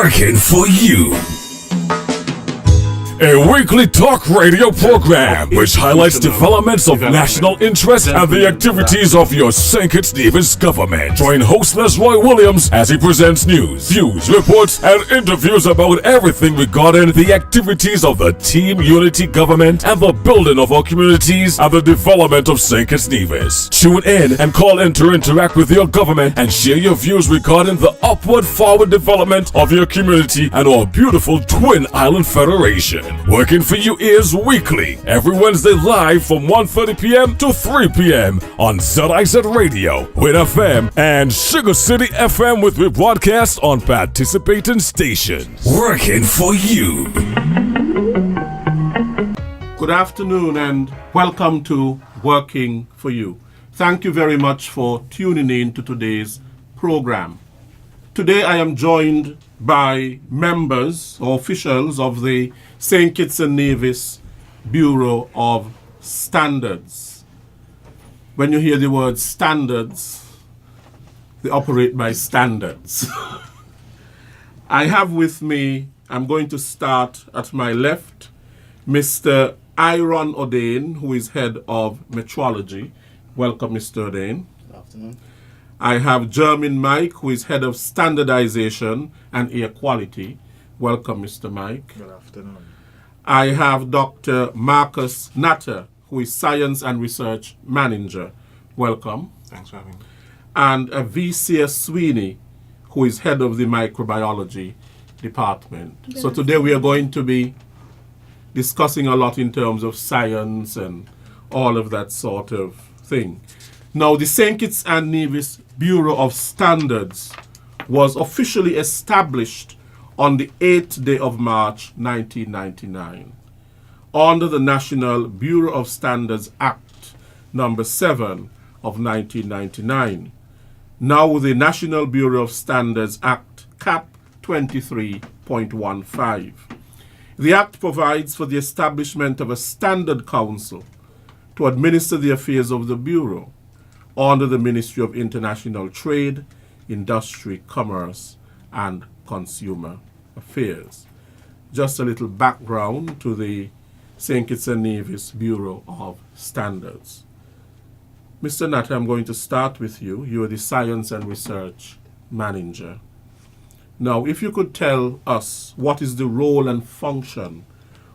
working for you. A weekly talk radio program which highlights developments of national interest and the activities of your St. Kitts Nevis government. Join host Roy Williams as he presents news, views, reports, and interviews about everything regarding the activities of the Team Unity government and the building of our communities and the development of St. Kitts Nevis. Tune in and call in to interact with your government and share your views regarding the upward forward development of your community and our beautiful Twin Island Federation. Working for you is weekly, every Wednesday live from 1:30 p.m. to 3 p.m. on ZIZ Radio, Win FM, and Sugar City FM with rebroadcast on participating stations. Working for you. Good afternoon and welcome to Working for You. Thank you very much for tuning in to today's program. Today I am joined by members or officials of the St. Kitts and Nevis Bureau of Standards. When you hear the word standards, they operate by standards. I have with me, I'm going to start at my left, Mr. Iron O'Dane, who is head of metrology. Welcome, Mr. O'Dane. Good afternoon. I have German Mike, who is head of standardization and air quality. Welcome, Mr. Mike. Good afternoon. I have Dr. Marcus Natter, who is science and research manager. Welcome. Thanks for having me. And VCS Sweeney, who is head of the microbiology department. So today we are going to be discussing a lot in terms of science and all of that sort of thing. Now, the St. Kitts and Nevis Bureau of Standards was officially established on the 8th day of March 1999 under the National Bureau of Standards Act number 7 of 1999, now the National Bureau of Standards Act Cap 23.15. The Act provides for the establishment of a Standard Council to administer the affairs of the Bureau under the Ministry of International Trade, Industry, Commerce, and Consumer Affairs. Just a little background to the St. Kitts and Nevis Bureau of Standards. Mr. Natter, I'm going to start with you. You are the Science and Research Manager. Now, if you could tell us what is the role and function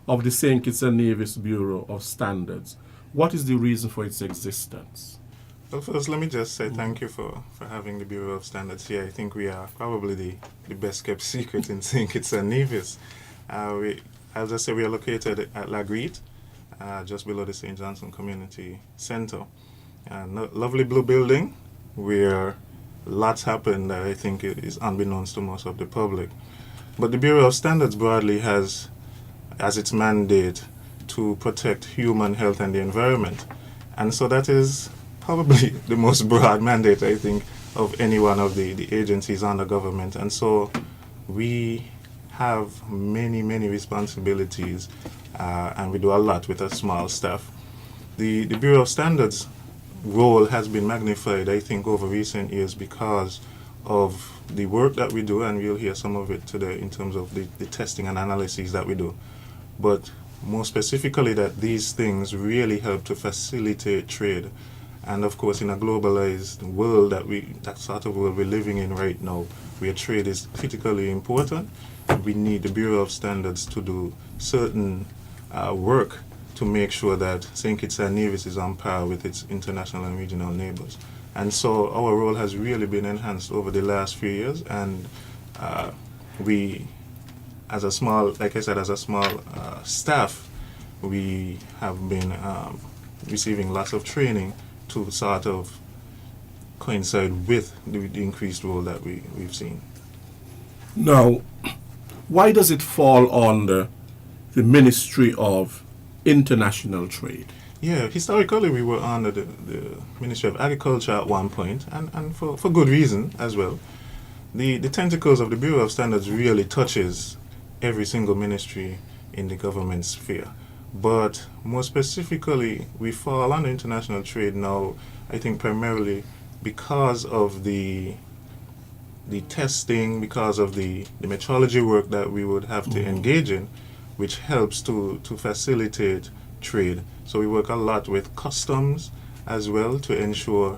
of the St. Kitts and Nevis Bureau of Standards, what is the reason for its existence? Well, first, let me just say thank you for having the Bureau of Standards here. I think we are probably the best kept secret in St. Kitts and Nevis. I'll just say we are located at Lagreed, just below the St. Johnson Community Center. Lovely blue building where lots happen that I think is unbeknownst to most of the public. But the Bureau of Standards broadly has as its mandate to protect human health and the environment. And so that is probably the most broad mandate, I think, of any one of the agencies under government. And so we have many, many responsibilities, and we do a lot with a small staff. The Bureau of Standards role has been magnified, I think, over recent years because of the work that we do, and we'll hear some of it today in terms of the testing and analyses that we do. But more specifically, that these things really help to facilitate trade. And of course, in a globalized world that sort of world we're living in right now, where trade is critically important, we need the Bureau of Standards to do certain work to make sure that St. Kitts and Nevis is on par with its international and regional neighbors. And so our role has really been enhanced over the last few years, and we, as a small, like I said, as a small staff, we have been receiving lots of training to sort of coincide with the increased role that we've seen. Now, why does it fall under the Ministry of International Trade? Yeah, historically we were under the Ministry of Agriculture at one point, and for good reason as well. The tentacles of the Bureau of Standards really touches every single ministry in the government sphere. But more specifically, we fall under international trade now, I think primarily because of the the testing, because of the metrology work that we would have to engage in, which helps to facilitate trade. So we work a lot with customs as well to ensure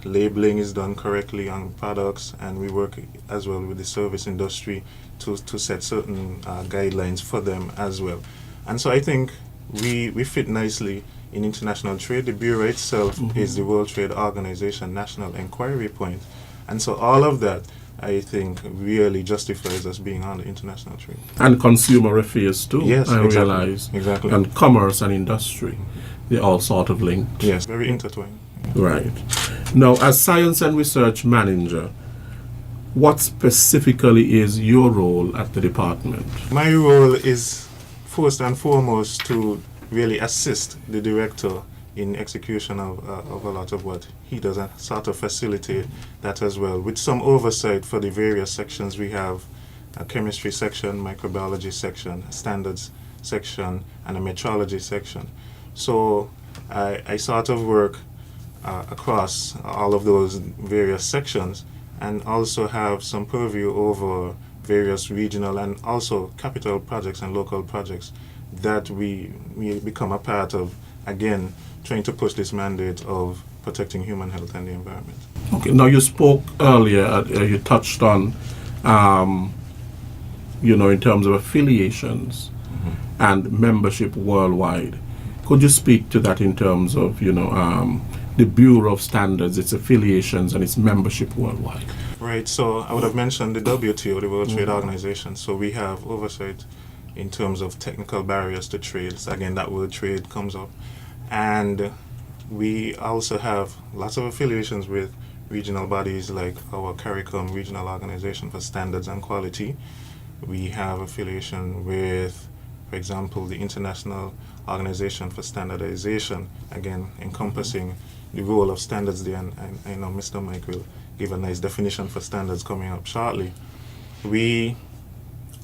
labeling is done correctly on products, and we work as well with the service industry to set certain guidelines for them as well. And so I think we fit nicely in international trade. The Bureau itself is the World Trade Organization national inquiry point. And so all of that, I think, really justifies us being on the international trade. And consumer affairs too, Yes, I exactly. realize. Exactly. And commerce and industry, they're all sort of linked. Yes, very intertwined. Right. Now, as Science and Research Manager, what specifically is your role at the department? My role is first and foremost to really assist the director in execution of a lot of what he does, and sort of facilitate that as well, with some oversight for the various sections. We have a chemistry section, microbiology section, standards section, and a metrology section. So I sort of work across all of those various sections, and also have some purview over various regional and also capital projects and local projects that we become a part of, again, trying to push this mandate of protecting human health and the environment. Okay, now you spoke earlier, you touched on, in terms of affiliations and membership worldwide. Could you speak to that in terms of, the Bureau of Standards, its affiliations and its membership worldwide? Right, so I would have mentioned the WTO, the World Trade Organization. So we have oversight in terms of technical barriers to trade. So again, that word trade comes up. And we also have lots of affiliations with regional bodies like our CARICOM Regional Organization for Standards and Quality. We have affiliation with, for example, the International Organization for Standardization, again, encompassing the role of standards there. And I know Mr. Mike will give a nice definition for standards coming up shortly. We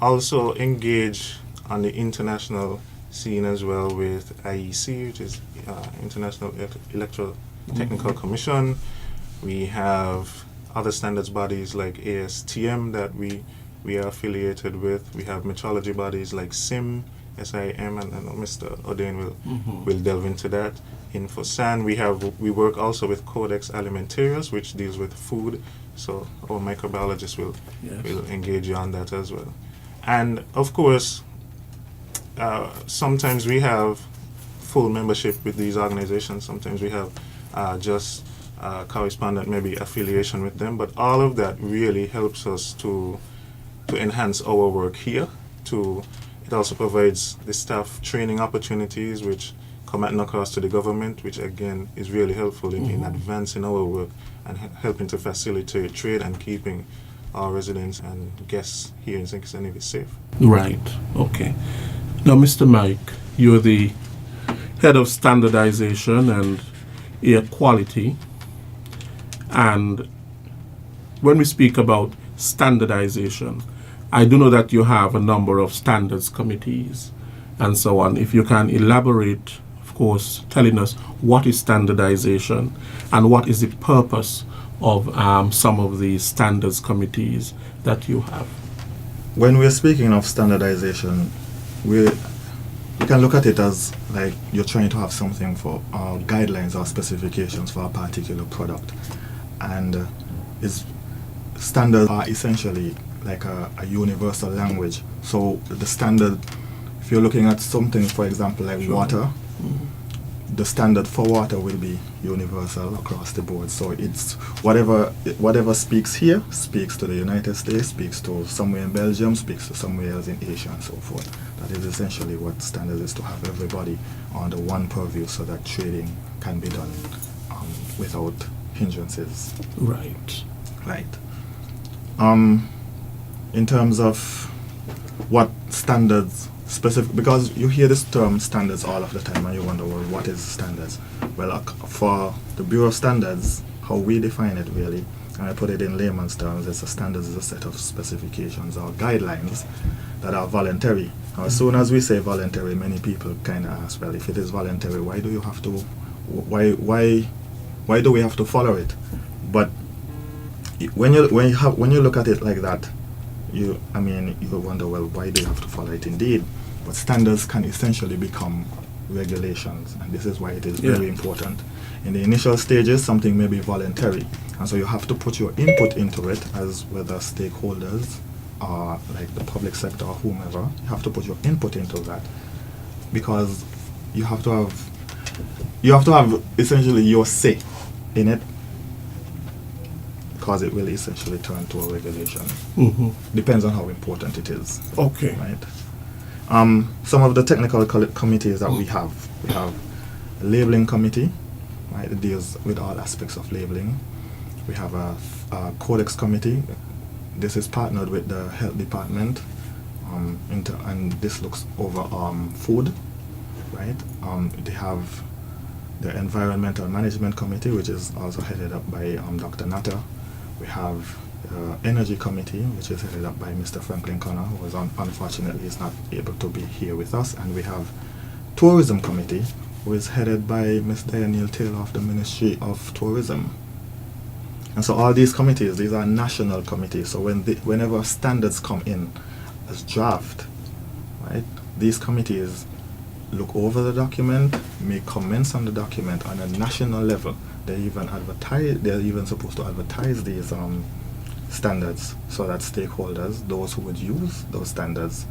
also engage on the international scene as well with IEC, which is International Electrotechnical Commission. We have other standards bodies like ASTM that we are affiliated with. We have metrology bodies like SIM, SIM, and Mr. Odain will delve into that. InfoSan, we work also with Codex Alimentarius, which deals with food. So our microbiologists will engage you on that as well. And of course, sometimes we have full membership with these organizations. Sometimes we have just correspondent, maybe affiliation with them. But all of that really helps us to enhance our work here. It also provides the staff training opportunities, which come at no cost to the government, which again is really helpful in advancing our work and helping to facilitate trade and keeping our residents and guests here in St. Kitts and Nevis safe. Right. Okay. Now, Mr. Mike, you're the head of standardization and air quality. And when we speak about standardization, I do know that you have a number of standards committees and so on. If you can elaborate, of course, telling us what is standardization and what is the purpose of some of the standards committees that you have. When we're speaking of standardization, we can look at it as like you're trying to have something for guidelines or specifications for a particular product. And standards are essentially like a universal language. So the standard, if you're looking at something, for example, like water, the standard for water will be universal across the board. So it's whatever speaks here speaks to the United States, speaks to somewhere in Belgium, speaks to somewhere else in Asia, and so forth. That is essentially what standard is, to have everybody under one purview so that trading can be done without hindrances. Right. Right. In terms of what standards specific, because you hear this term standards all of the time and you wonder, well, what is standards? Well, for the Bureau of Standards, how we define it really, and I put it in layman's terms, it's a standards is a set of specifications or guidelines that are voluntary. Now, as soon as we say voluntary, many people kind of ask, well, if it is voluntary, why do you have to, why do we have to follow it? But when you look at it like that, you wonder, well, why do you have to follow it? Indeed, but standards can essentially become regulations, and this is why it is very important. In the initial stages, something may be voluntary, and so you have to put your input into it, as whether stakeholders or like the public sector or whomever. You have to put your input into that, because you have to have essentially your say in it, because it will essentially turn to a regulation. Depends on how important it is. Okay. Right. Some of the technical committees that we have a labeling committee, right? It deals with all aspects of labeling. We have a codex committee. This is partnered with the health department, and this looks over food, right? They have the environmental management committee, which is also headed up by Dr. Natta. We have energy committee, which is headed up by Mr. Franklin Connor, who is unfortunately is not able to be here with us. And we have tourism committee, who is headed by Ms. Diane Taylor of the Ministry of Tourism. And so all these committees, these are national committees. So whenever standards come in as draft, right, these committees look over the document, make comments on the document on a national level. They're even supposed to advertise these standards, so that stakeholders, those who would use those standards,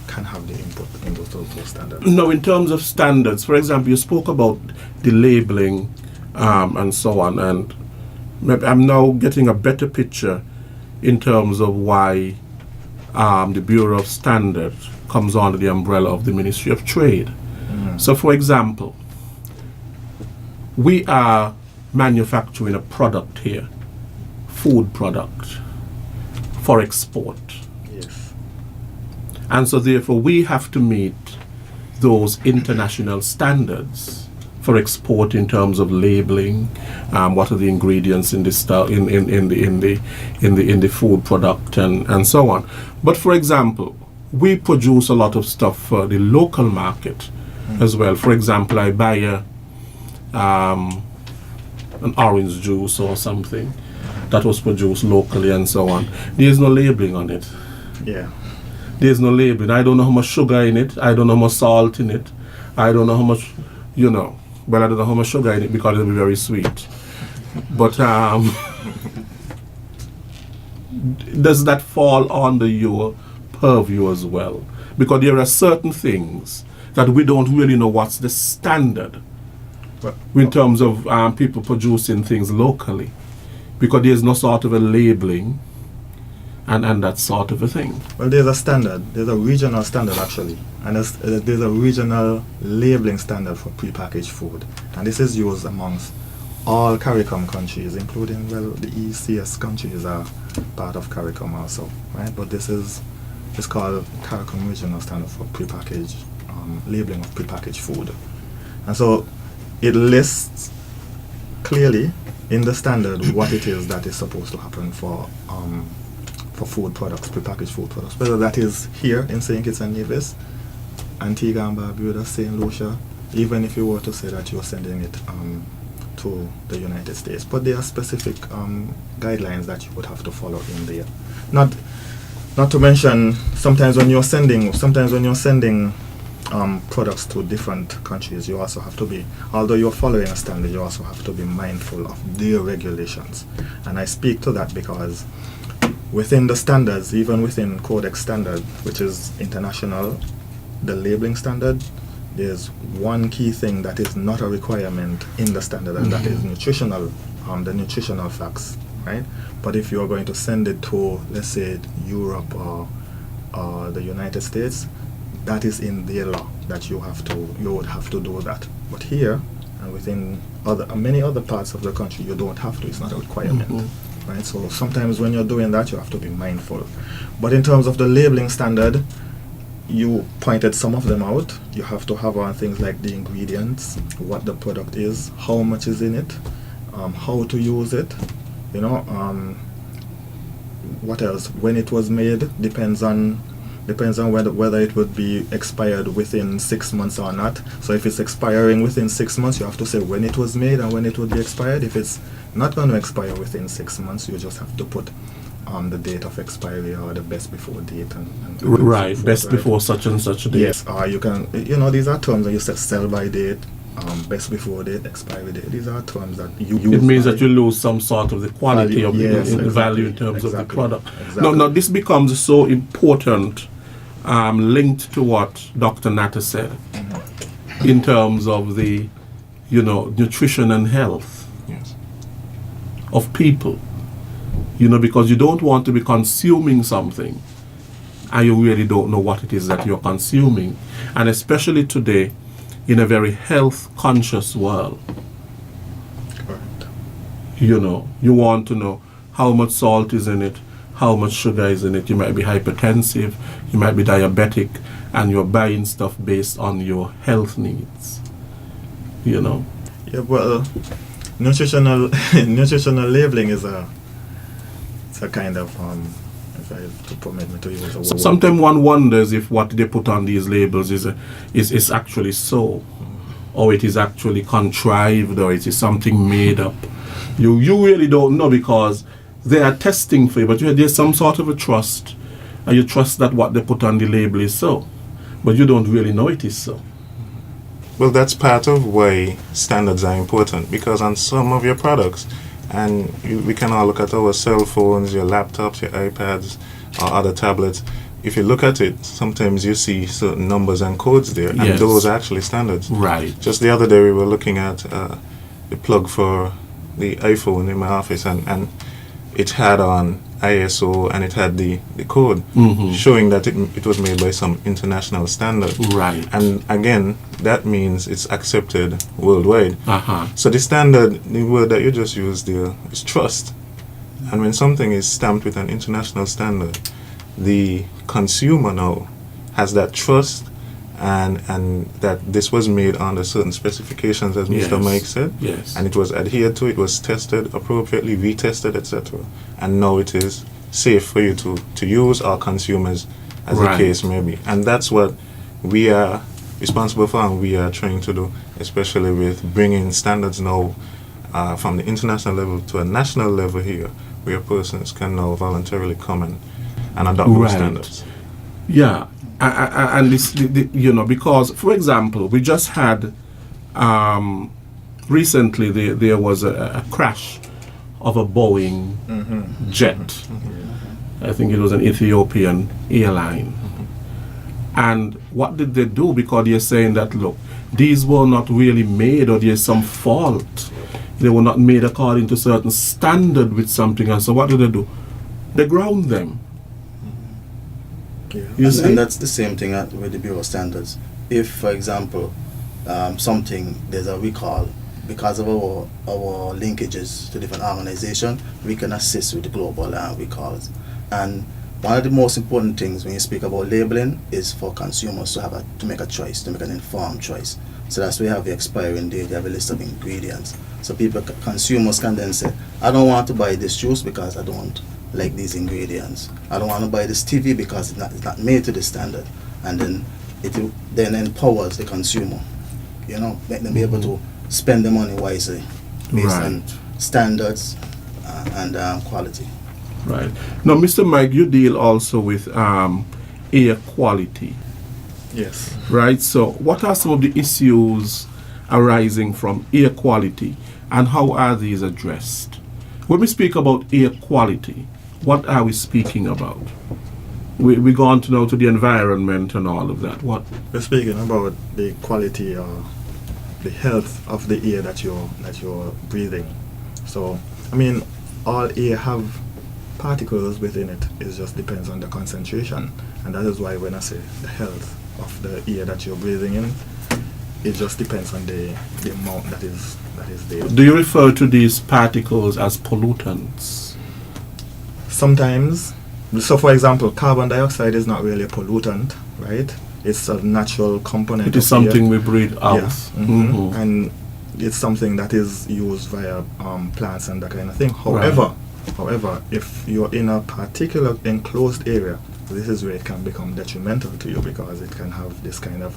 can have the input in those standards. Now, in terms of standards, for example, you spoke about the labeling and so on, and maybe I'm now getting a better picture in terms of why the Bureau of Standards comes under the umbrella of the Ministry of Trade. So, for example, we are manufacturing a product here, food product, for export. Yes. And so therefore we have to meet those international standards for export in terms of labeling, what are the ingredients in the food product and so on. But for example, we produce a lot of stuff for the local market as well. For example, I buy an orange juice or something that was produced locally and so on. There's no labeling on it. Yeah. There's no labeling. I don't know how much sugar in it. I don't know how much salt in it. I don't know how much, well, I don't know how much sugar in it because it'll be very sweet. But does that fall under your purview as well? Because there are certain things that we don't really know what's the standard in terms of people producing things locally, because there's no sort of a labeling and that sort of a thing. Well, there's a standard. There's a regional standard actually, and there's a regional labeling standard for prepackaged food, and this is used amongst all CARICOM countries, including, well, the ECS countries are part of CARICOM also, right? But it's called CARICOM Regional Standard for prepackaged labeling of prepackaged food, and so it lists clearly in the standard what it is that is supposed to happen for food products, prepackaged food products, whether that is here in St. Kitts and Nevis, Antigua and Barbuda, St. Lucia, even if you were to say that you're sending it to the United States. But there are specific guidelines that you would have to follow in there. Not to mention, sometimes when you're sending products to different countries, you also have to be, although you're following a standard, you also have to be mindful of their regulations. And I speak to that because within the standards, even within Codex standard, which is international, the labeling standard, there's one key thing that is not a requirement in the standard, and that is nutritional, the nutritional facts, right? But if you're going to send it to, let's say, Europe or the United States, that is in their law that you would have to do that. But here and within many other parts of the country, you don't have to. It's not a requirement, right? So sometimes when you're doing that, you have to be mindful. But in terms of the labeling standard, you pointed some of them out. You have to have on things like the ingredients, what the product is, how much is in it, how to use it, what else? When it was made depends on whether it would be expired within 6 months or not. So if it's expiring within 6 months, you have to say when it was made and when it would be expired. If it's not going to expire within 6 months. You just have to put the date of expiry or the best before date and Right, so forth, best right? before such and such a date. Yes, or you can, these are terms that you set sell by date, best before date, expiry date. These are terms that you use. It means by- that you lose some sort of the quality Value, of yes, the value in exactly, terms of the exactly, product. exactly. Now, this becomes so important, linked to what Dr. Natta said, in terms of the, nutrition and health Yes. of people. Because you don't want to be consuming something and you really don't know what it is that you're consuming. And especially today, in a very health conscious world, Correct. you want to know how much salt is in it, how much sugar is in it. You might be hypertensive, you might be diabetic, and you're buying stuff based on your health needs. Yeah, well, nutritional labeling is a kind of if I have to permit me to use a word. Sometimes one wonders if what they put on these labels is actually so, or it is actually contrived, or it is something made up. You really don't know, because they are testing for you, but there's some sort of a trust, and you trust that what they put on the label is so, but you don't really know it is so. Well, that's part of why standards are important, because on some of your products, and we can all look at our cell phones, your laptops, your iPads, or other tablets. If you look at it, sometimes you see certain numbers and codes there, and Yes. those are actually standards. Right. Just the other day, we were looking at the plug for the iPhone in my office, and it had on ISO, and it had the code showing that it was made by some international standard. Right. And again, that means it's accepted worldwide. Uh-huh. So the standard, the word that you just used there, is trust. And when something is stamped with an international standard, the consumer now has that trust, and that this was made under certain specifications, as Mr. Yes. Mike said. Yes. And it was adhered to, it was tested appropriately, retested, etc. And now it is safe for you to use, or consumers, as Right. the case may be. And that's what we are responsible for, and we are trying to do, especially with bringing standards now from the international level to a national level here, where persons can now voluntarily come and adopt those Right. standards. Yeah, and this, because, for example, we just had recently there was a crash of a Boeing jet. I think it was an Ethiopian airline. And what did they do? Because they're saying that, look, these were not really made, or there's some fault. They were not made according to certain standard with something. And so what did they do? They ground them. Yeah. You see? And that's the same thing with the Bureau of Standards. If, for example, there's a recall, because of our linkages to different organizations, we can assist with the global recalls. And one of the most important things when you speak about labeling is for consumers to make a choice, to make an informed choice. So that's why you have the expiring date, you have a list of ingredients. So consumers can then say, I don't want to buy this juice because I don't like these ingredients. I don't want to buy this TV because it's not made to the standard. And then it then empowers the consumer, make them be able to spend the money wisely based on standards and quality. Right. Now, Mr. Mike, you deal also with air quality, Yes. right? So what are some of the issues arising from air quality, and how are these addressed? When we speak about air quality, what are we speaking about? We go on to now to the environment and all of that. What? We're speaking about the quality or the health of the air that you're breathing. So, I mean, all air have particles within it. It just depends on the concentration, and that is why when I say the health of the air that you're breathing in, it just depends on the amount that is there. Do you refer to these particles as pollutants? Sometimes, so for example, carbon dioxide is not really a pollutant, right? It's a natural component. It is of air. something we breathe out. Yeah. Mhm. And it's something that is used via plants and that kind of thing. Right. However, if you're in a particular enclosed area, this is where it can become detrimental to you, because it can have this kind of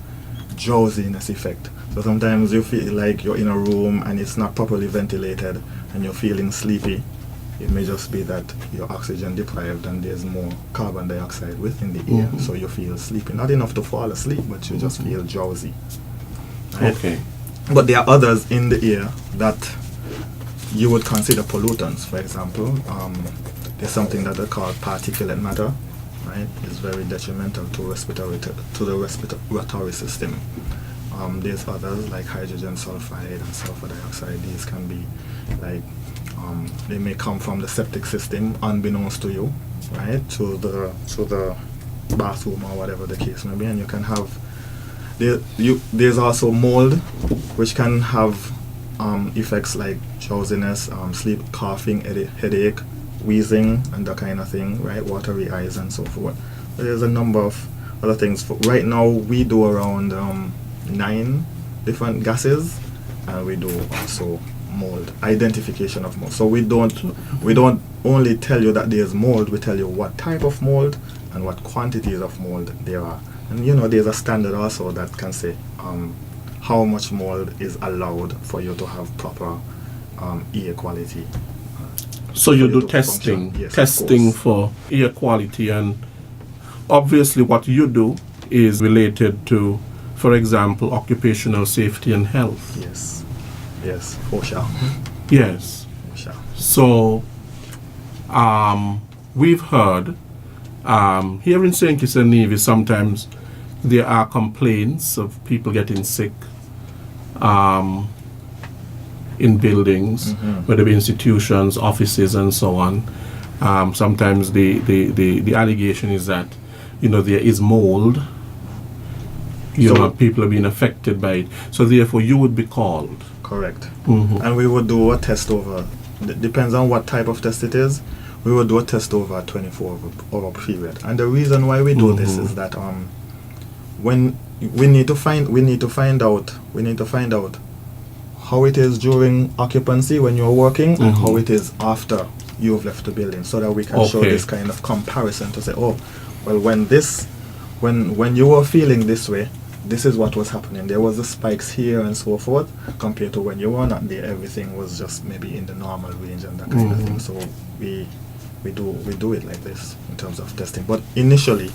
drowsiness effect. So sometimes you feel like you're in a room and it's not properly ventilated and you're feeling sleepy. It may just be that you're oxygen deprived and there's more carbon dioxide within the air, so you feel sleepy. Not enough to fall asleep, but you just feel drowsy. Right? Okay. But there are others in the air that you would consider pollutants. For example, there's something that they call particulate matter. Right? It's very detrimental to the respiratory system. There's others like hydrogen sulfide and sulfur dioxide. These can be like they may come from the septic system unbeknownst to you, right? To the bathroom or whatever the case may be, and you can have there's also mold, which can have effects like drowsiness, sleep, coughing, headache, wheezing, and that kind of thing, right? Watery eyes and so forth. There's a number of other things. Right now, we do around 9 different gases, and we do also mold, identification of mold. So we don't only tell you that there's mold, we tell you what type of mold and what quantities of mold there are. And there's a standard also that can say how much mold is allowed for you to have proper air quality. So you do to testing, function. Yes, of testing course. for air quality, and obviously what you do is related to, for example, occupational safety and health. Yes, for sure. Yes. For sure. So we've heard here in St. Kitts and Nevis sometimes there are complaints of people getting sick in buildings, whether it be institutions, offices, and so on. Sometimes the allegation is that there is mold. People are being affected by it. So therefore, you would be called. Correct. And we would do a test over. Depends on what type of test it is. We would do a test over a 24-hour period. And the reason why we do this is that when we need to find out how it is during occupancy when you're working and how it is after you've left the building, so that we can show this kind of comparison to say, oh, well, when you were feeling this way, this is what was happening. There was the spikes here and so forth, compared to when you were not there, everything was just maybe in the normal range and that kind of thing. So we do it like this in terms of testing. But initially,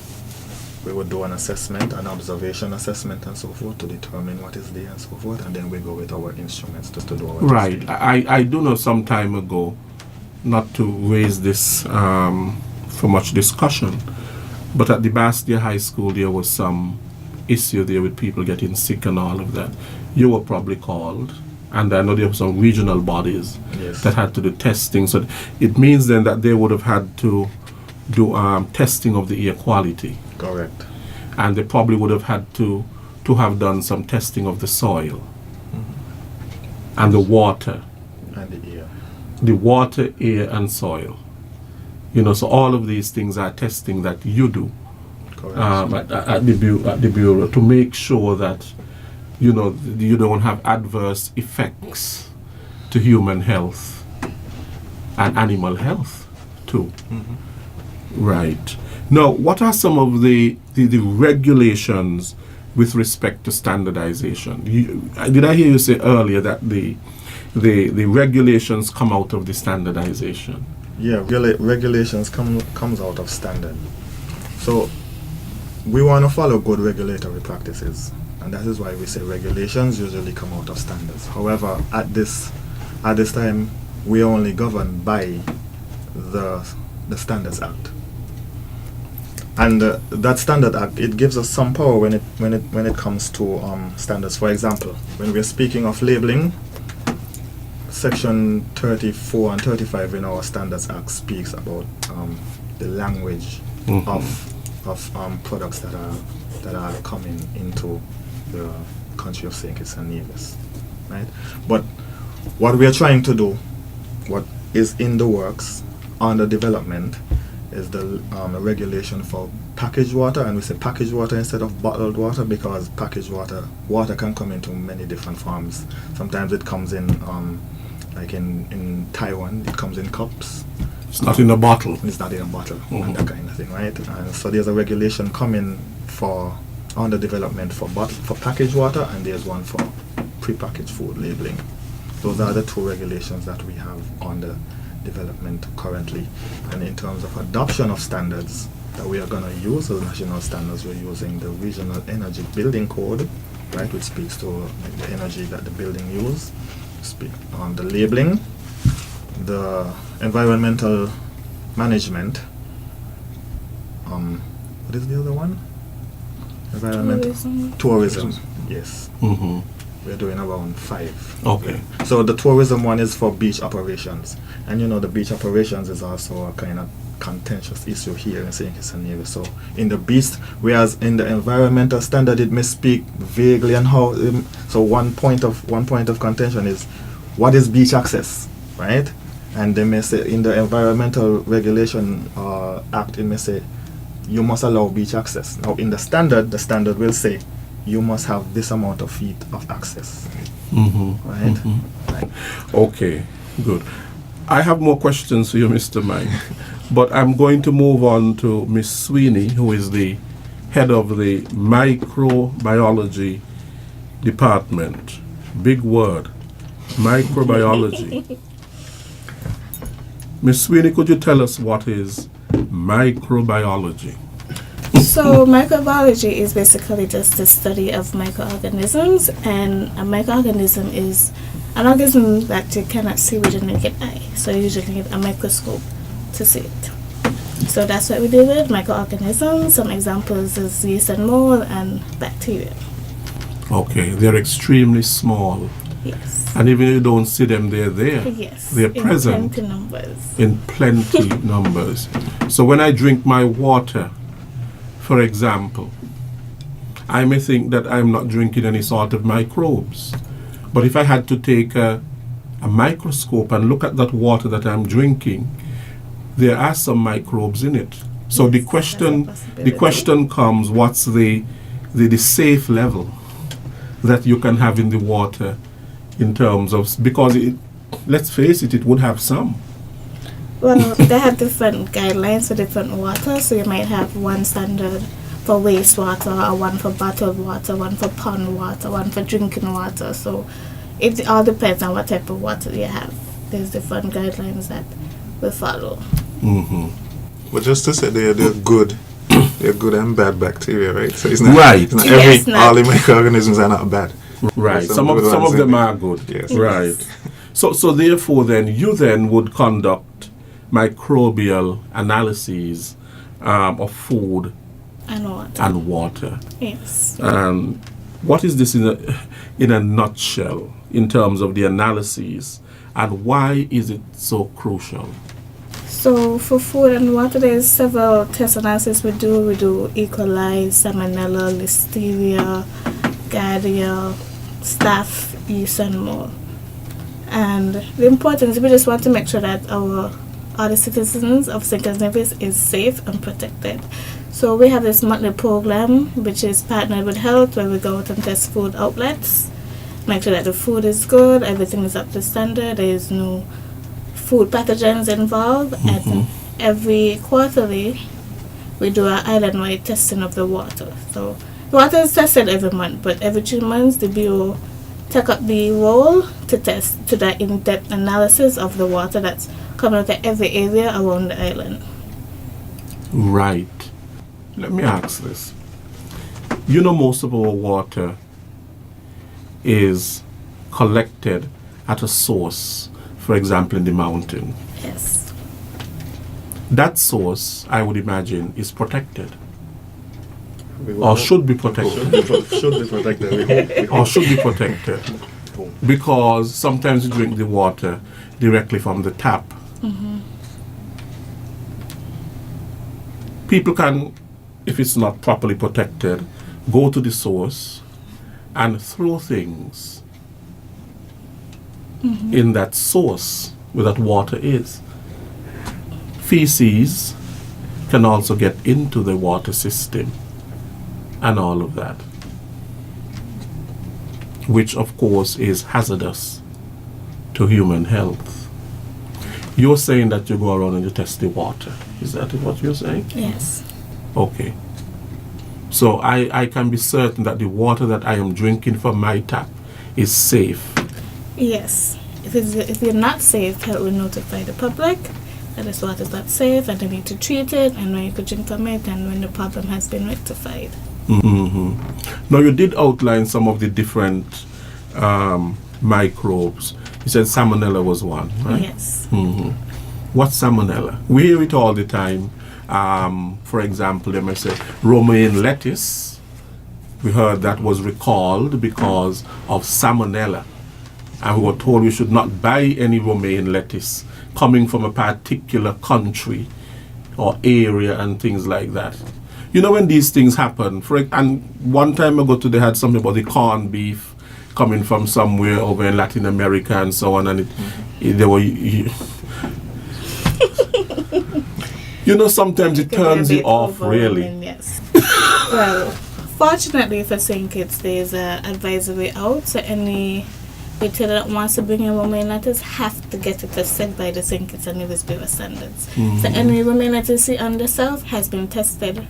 we would do an assessment, an observation assessment and so forth to determine what is there and so forth, and then we go with our instruments just to do our Right. testing. I do know some time ago, not to raise this for much discussion, but at the Bastia High School there was some issue there with people getting sick and all of that. You were probably called, and I know there were some regional bodies that had to do testing. So it means then that they would have had to do testing of the air quality. Correct. And they probably would have had to have done some testing of the soil and the water. And the air. The water, air, and soil. So all of these things are testing that you do at the bureau to make sure that you don't have adverse effects to human health and animal health too. Right. Now, what are some of the regulations with respect to standardization? Did I hear you say earlier that the regulations come out of the standardization? Yeah, regulations comes out of standard. So we want to follow good regulatory practices, and that is why we say regulations usually come out of standards. However, at this time, we are only governed by the Standards Act, and that Standard Act, it gives us some power when it comes to standards. For example, when we are speaking of labeling, Section 34 and 35 in our Standards Act speaks about the language of products that are coming into the country of St. Kitts and Nevis, right? But what we are trying to do, what is in the works, under development, is the regulation for packaged water, and we say packaged water instead of bottled water because packaged water can come into many different forms. Sometimes it comes in like in Taiwan, it comes in cups. It's not in a bottle. It's not in a bottle, and that kind of thing, right? And so there's a regulation coming for under development for packaged water, and there's one for prepackaged food labeling. Those are the two regulations that we have under development currently. And in terms of adoption of standards that we are going to use as national standards, we're using the Regional Energy Building Code, right, which speaks to the energy that the building use, speak on the labeling, the environmental management, what is the other one? Tourism. Yes. Mm-hmm. We're doing around 5. Okay. So the tourism one is for beach operations, and the beach operations is also a kind of contentious issue here in St. Kitts and Nevis. So in the beach, whereas in the environmental standard it may speak vaguely on how. So one point of contention is what is beach access, right? And they may say in the Environmental Regulation Act, it may say you must allow beach access. Now in the standard will say you must have this amount of feet of access. Mm-hmm. Right? Mm-hmm. Right. Okay, good. I have more questions for you, Mr. Mike, but I'm going to move on to Miss Sweeney, who is the head of the microbiology department. Big word, microbiology. Miss Sweeney, could you tell us what is microbiology? So microbiology is basically just the study of microorganisms, and a microorganism is an organism that you cannot see with the naked eye. So you usually need a microscope to see it. So that's what we do with microorganisms. Some examples is yeast and mold and bacteria. Okay, they're extremely small. Yes. And even if you don't see them, they're there. Yes. They're in present. plenty numbers. In plenty numbers. So when I drink my water, for example, I may think that I'm not drinking any sort of microbes. But if I had to take a microscope and look at that water that I'm drinking, there are some microbes in it. So Yes, the that's a question possibility. comes, what's the safe level that you can have in the water in terms of, because let's face it, it would have some. Well, they have different guidelines for different water. So you might have one standard for wastewater, or one for bottled water, one for pond water, one for drinking water. So it all depends on what type of water you have. There's different guidelines that we follow. Mm-hmm. But just to say they're good. They're good and bad bacteria, right? So it's not, Right. it's not Yes, not- all the microorganisms are not bad. Right. Some Some good of ones in them there. are good. Yes. Right. So therefore then you would conduct microbial analyses of food And water. and water. Yes. What is this in a nutshell in terms of the analyses, and why is it so crucial? So for food and water, there's several test analysis we do. We do E. coli, Salmonella, Listeria, Giardia, Staph, yeast, and more. And the importance, we just want to make sure that all the citizens of St. Kitts Nevis is safe and protected. So we have this monthly program which is partnered with health, where we go out and test food outlets, make sure that the food is good, everything is up to standard, there is no food pathogens involved. And every quarterly we do our island-wide testing of the water. So the water is tested every month, but every 2 months the Bureau take up the role to test to the in-depth analysis of the water that's coming out of every area around the island. Right. Let me ask this. You know, most of our water is collected at a source, for example, in the mountain. Yes. That source, I would imagine, is protected. We Or will- should be protected. should be protected. We hope. Or should be protected. Because sometimes you drink the water directly from the tap. People can, if it's not properly protected, go to the source and throw things in that source where that water is. Feces can also get into the water system and all of that, which of course is hazardous to human health. You're saying that you go around and you test the water. Is that what you're saying? Yes. Okay. So I can be certain that the water that I am drinking from my tap is safe. Yes. If you're not safe, help will notify the public that this water is not safe and they need to treat it and when you could drink from it and when the problem has been rectified. Now you did outline some of the different microbes. You said salmonella was one, right? Yes. What's salmonella? We hear it all the time. For example, they may say romaine lettuce. We heard that was recalled because of salmonella. And we were told we should not buy any romaine lettuce coming from a particular country or area and things like that. You know when these things happen, and one time ago they had something about the corned beef coming from somewhere over in Latin America and so on, and they were... You know, sometimes it turns you off, really. Yes. Well, fortunately for St. Kitts, there's an advisory out, so any retailer that wants to bring in romaine lettuce have to get it tested by the St. Kitts and Nevis Bureau standards. So any romaine lettuce you see on the shelf has been tested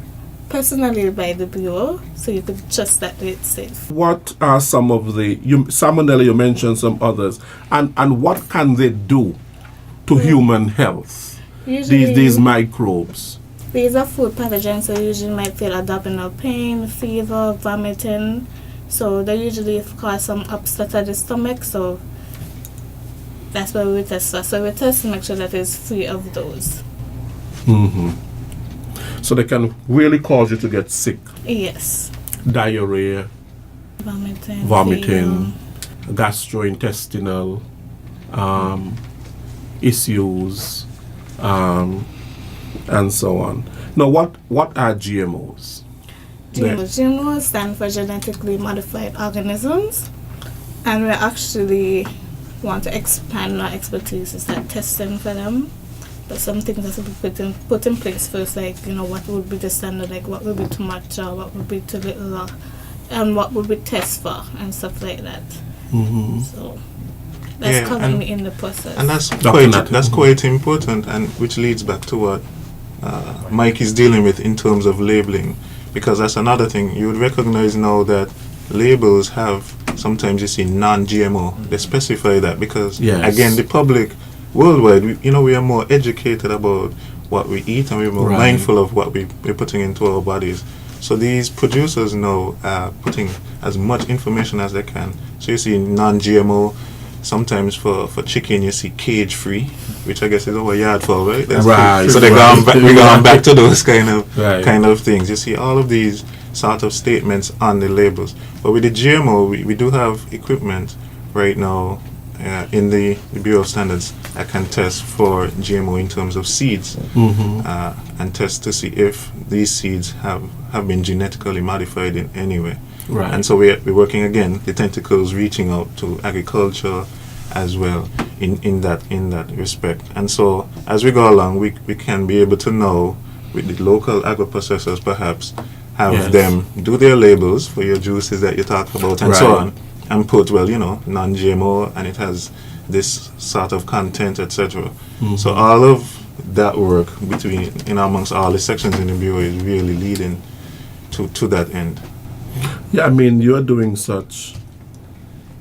personally by the Bureau, so you could trust that it's safe. What are some of the... salmonella, you mentioned some others. And what can they do to human health? Usually, These microbes. These are food pathogens, so you usually might feel abdominal pain, fever, vomiting. So they usually cause some upset at the stomach, so that's why we test for. So we test to make sure that it's free of those. So they can really cause you to get sick. Yes. Diarrhea, vomiting, gastrointestinal issues, and so on. Now, what are GMOs? GMOs stand for genetically modified organisms, and we actually want to expand our expertise is that testing for them. But some things have to be put in place first, like, you know, what would be the standard, like what would be too much or what would be too little, and what would we test for and stuff like that. So that's currently in the process. And that's quite important, and which leads back to what Mike is dealing with in terms of labeling, because that's another thing. You would recognize now that labels have, sometimes you see non-GMO. They specify that because, again, the public worldwide, we are more educated about what we eat and we're more mindful of what we're putting into our bodies. So these producers now are putting as much information as they can. So you see non-GMO. Sometimes for chicken you see cage-free, which I guess is over yard for, right? So they're going back to those kind of things. You see all of these sort of statements on the labels. But with the GMO, we do have equipment right now in the Bureau of Standards that can test for GMO in terms of seeds and test to see if these seeds have been genetically modified in any way. And so we're working again, the tentacles reaching out to agriculture as well in that respect. And so as we go along, we can be able to know with the local agro-processors perhaps have them do their labels for your juices that you talk about and so on, and put, non-GMO and it has this sort of content, etc. So all of that work amongst all the sections in the Bureau is really leading to that end. Yeah, I mean, you're doing such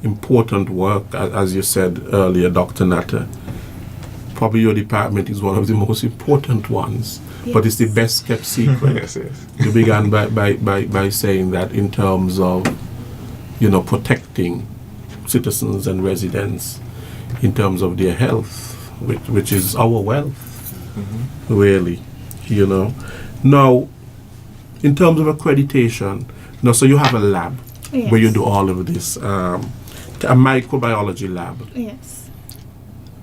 important work, as you said earlier, Dr. Natter. Probably your department is one of the most important ones, but it's the best kept secret. Yes. You began by saying that in terms of, protecting citizens and residents in terms of their health, which is our wealth, really, Now, in terms of accreditation, so you have a lab where you do all of this, a microbiology lab. Yes.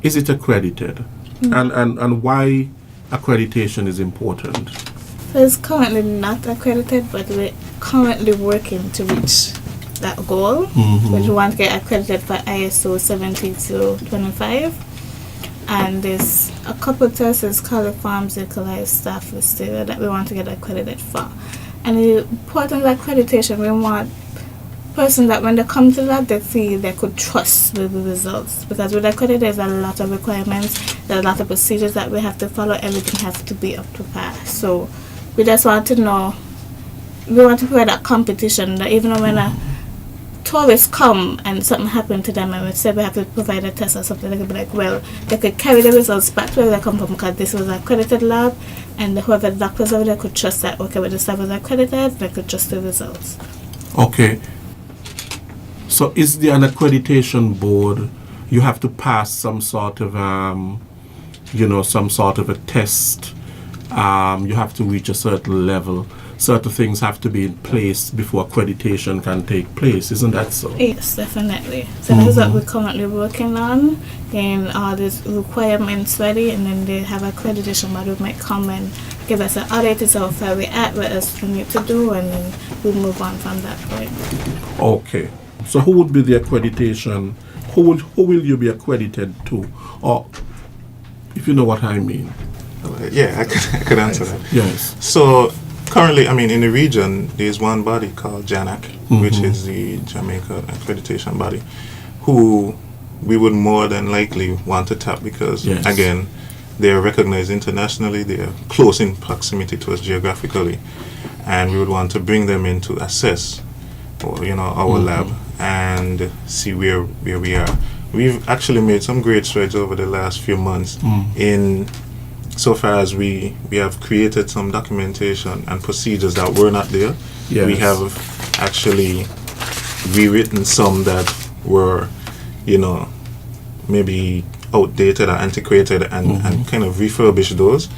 Is it accredited? And why accreditation is important? It's currently not accredited, but we're currently working to reach that goal, which we want to get accredited for ISO 17025. And there's a couple of tests, it's coliforms, E. coli, Staph, Listeria, that we want to get accredited for. And the important accreditation, we want person that when they come to that, they feel they could trust with the results. Because with accredited, there's a lot of requirements, there's a lot of procedures that we have to follow, everything has to be up to par. So we just want to know we want to provide that competition that even when a tourists come and something happened to them and we said we have to provide a test or something, they could be like, well, they could carry the results back to where they come from because this was an accredited lab, and whoever the doctors over there could trust that, okay, well, this lab was accredited, they could trust the results. Okay. So is there an accreditation board? You have to pass some sort of, some sort of a test. You have to reach a certain level. Certain things have to be in place before accreditation can take place. Isn't that so? Yes, definitely. So that's what we're currently working on, getting all these requirements ready, and then they have accreditation body who might come and give us an audit of how far we're at, what else we need to do, and then we'll move on from that point. Okay. So who would be the accreditation? Who will you be accredited to? Or if you know what I mean. Yeah, I could answer that. Yes. So currently, in the region, there's one body called JANAC, which is the Jamaica accreditation body, who we would more than likely want to tap because, again, they are recognized internationally, they are close in proximity to us geographically, and we would want to bring them in to assess, our lab and see where we are. We've actually made some great strides over the last few months in so far as we have created some documentation and procedures that were not there. Yes. We have actually rewritten some that were, maybe outdated or antiquated and kind of refurbished those,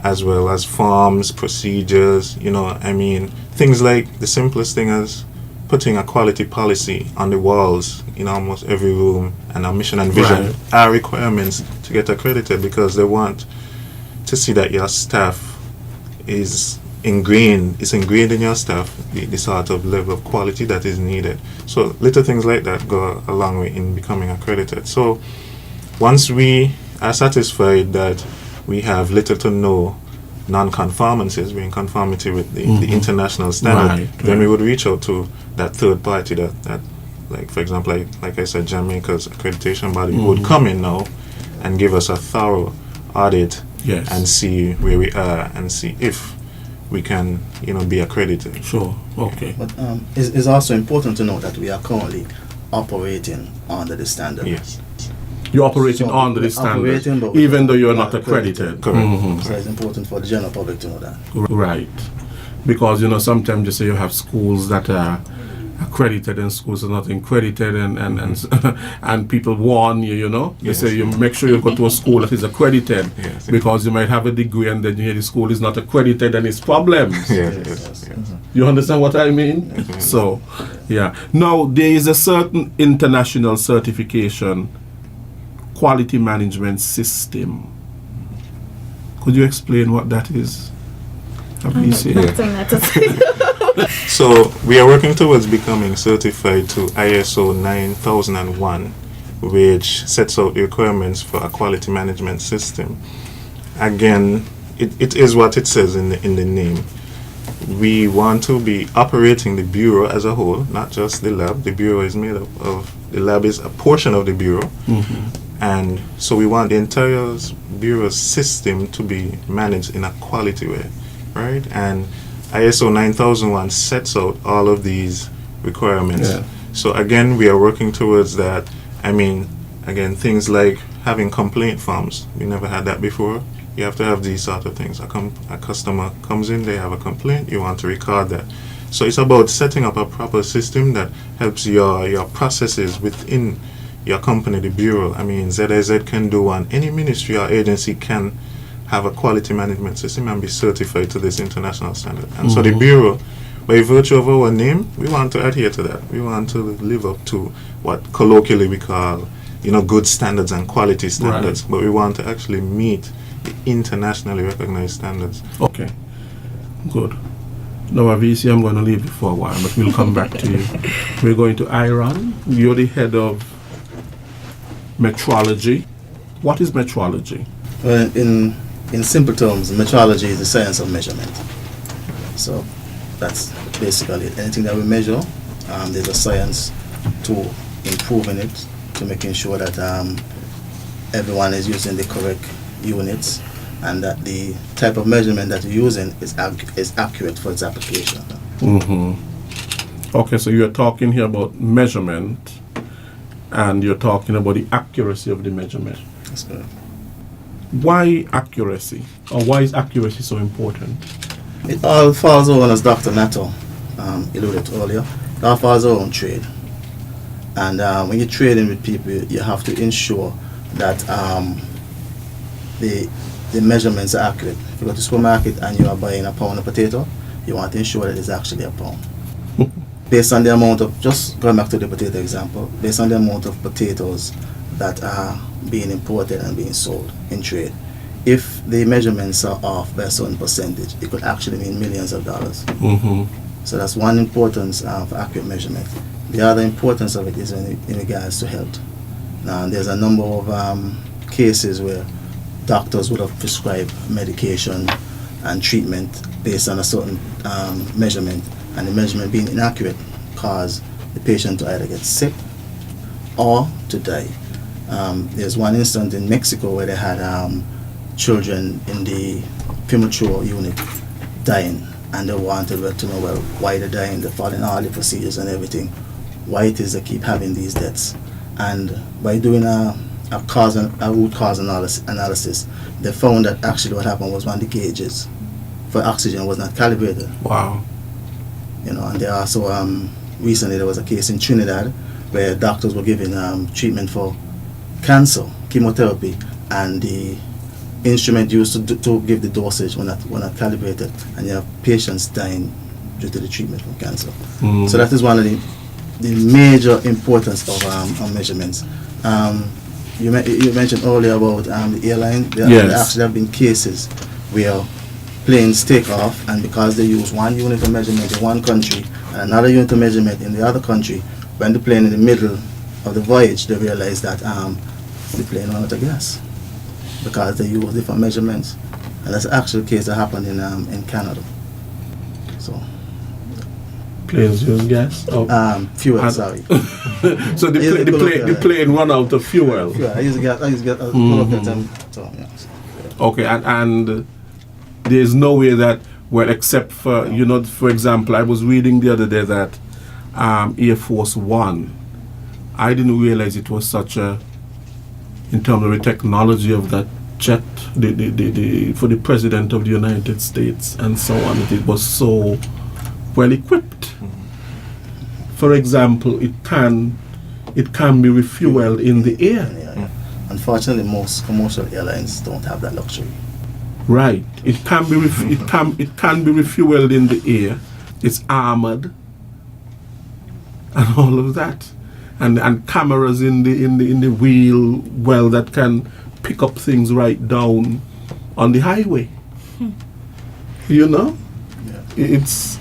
as well as forms, procedures, things like the simplest thing as putting a quality policy on the walls in almost every room, and our mission and vision are requirements to get accredited because they want to see that your staff is ingrained in your staff, the sort of level of quality that is needed. So little things like that go a long way in becoming accredited. So once we are satisfied that we have little to no non-conformances, we're in conformity with the international standard, then we would reach out to that third party that like, for example, like I said, Jamaica's accreditation body would come in now and give us a thorough audit and see where we are and see if we can, be accredited. Sure. Okay. But it's also important to know that we are currently operating under the standard. Yes. You're operating under the standard, even though you're not accredited. Correct. So it's important for the general public to know that. Right. Because, sometimes you say you have schools that are accredited and schools are not accredited, and people warn you, they say you make sure you go to a school that is accredited, because you might have a degree and then you hear the school is not accredited and it's problems. Yes. You understand what I mean? So, now there is a certain international certification quality management system. Could you explain what that is? So we are working towards becoming certified to ISO 9001, which sets out the requirements for a quality management system. Again, it is what it says in the name. We want to be operating the bureau as a whole, not just the lab. The bureau is made up of, the lab is a portion of the bureau. And so we want the entire bureau system to be managed in a quality way, right? And ISO 9001 sets out all of these requirements. So again, we are working towards that. Again, things like having complaint forms. We never had that before. You have to have these sort of things. A customer comes in, they have a complaint, you want to record that. So it's about setting up a proper system that helps your processes within your company, the bureau. ZIZ can do one. Any ministry or agency can have a quality management system and be certified to this international standard. And so the bureau, by virtue of our name, we want to adhere to that. We want to live up to what colloquially we call, good standards and quality standards. But we want to actually meet the internationally recognized standards. Okay, good. Now, VC, I'm going to leave you for a while, but we'll come back to you. We're going to Iran. You're the head of metrology. What is metrology? Well, in simple terms, metrology is the science of measurement. So that's basically it. Anything that we measure, there's a science to improving it, to making sure that everyone is using the correct units and that the type of measurement that you're using is accurate for its application. Okay, so you're talking here about measurement, and you're talking about the accuracy of the measurement. That's correct. Why accuracy, or why is accuracy so important? It all falls on, as Dr. Nato alluded to earlier, it all falls on trade. And when you're trading with people, you have to ensure that the measurements are accurate. If you go to the supermarket and you are buying a pound of potato, you want to ensure that it's actually a pound. Based on the amount of, just going back to the potato example, based on the amount of potatoes that are being imported and being sold in trade, if the measurements are off by a certain percentage, it could actually mean millions of dollars. So that's one importance for accurate measurement. The other importance of it is in regards to health. Now, there's a number of cases where doctors would have prescribed medication and treatment based on a certain measurement, and the measurement being inaccurate cause the patient to either get sick or to die. There's one instance in Mexico where they had children in the premature unit dying, and they wanted to know, well, why they're dying. They're following all the procedures and everything. Why it is they keep having these deaths. And by doing a root cause analysis, they found that actually what happened was one of the gauges for oxygen was not calibrated. Wow. You know, and there also recently there was a case in Trinidad where doctors were giving treatment for cancer, chemotherapy, and the instrument used to give the dosage were not calibrated, and you have patients dying due to the treatment from cancer. So that is one of the major importance of measurements. You mentioned earlier about the airline. There actually have been cases where planes take off, and because they use one unit of measurement in one country and another unit of measurement in the other country, when the plane in the middle of the voyage, they realize that the plane ran out of gas because they use different measurements. And that's actually a case that happened in Canada. So Planes use gas? Oh. Fuel, sorry. So the plane run out of fuel. I use gas. Okay, and there's no way that, well, except for, for example, I was reading the other day that Air Force One, I didn't realize it was such a, in terms of the technology of that jet, for the President of the United States and so on, it was so well equipped. For example, it can be refueled in the air. Yeah. Unfortunately, most commercial airlines don't have that luxury. Right. It can be refueled in the air. It's armored and all of that, and cameras in the wheel, well, that can pick up things right down on the highway. Yeah. It's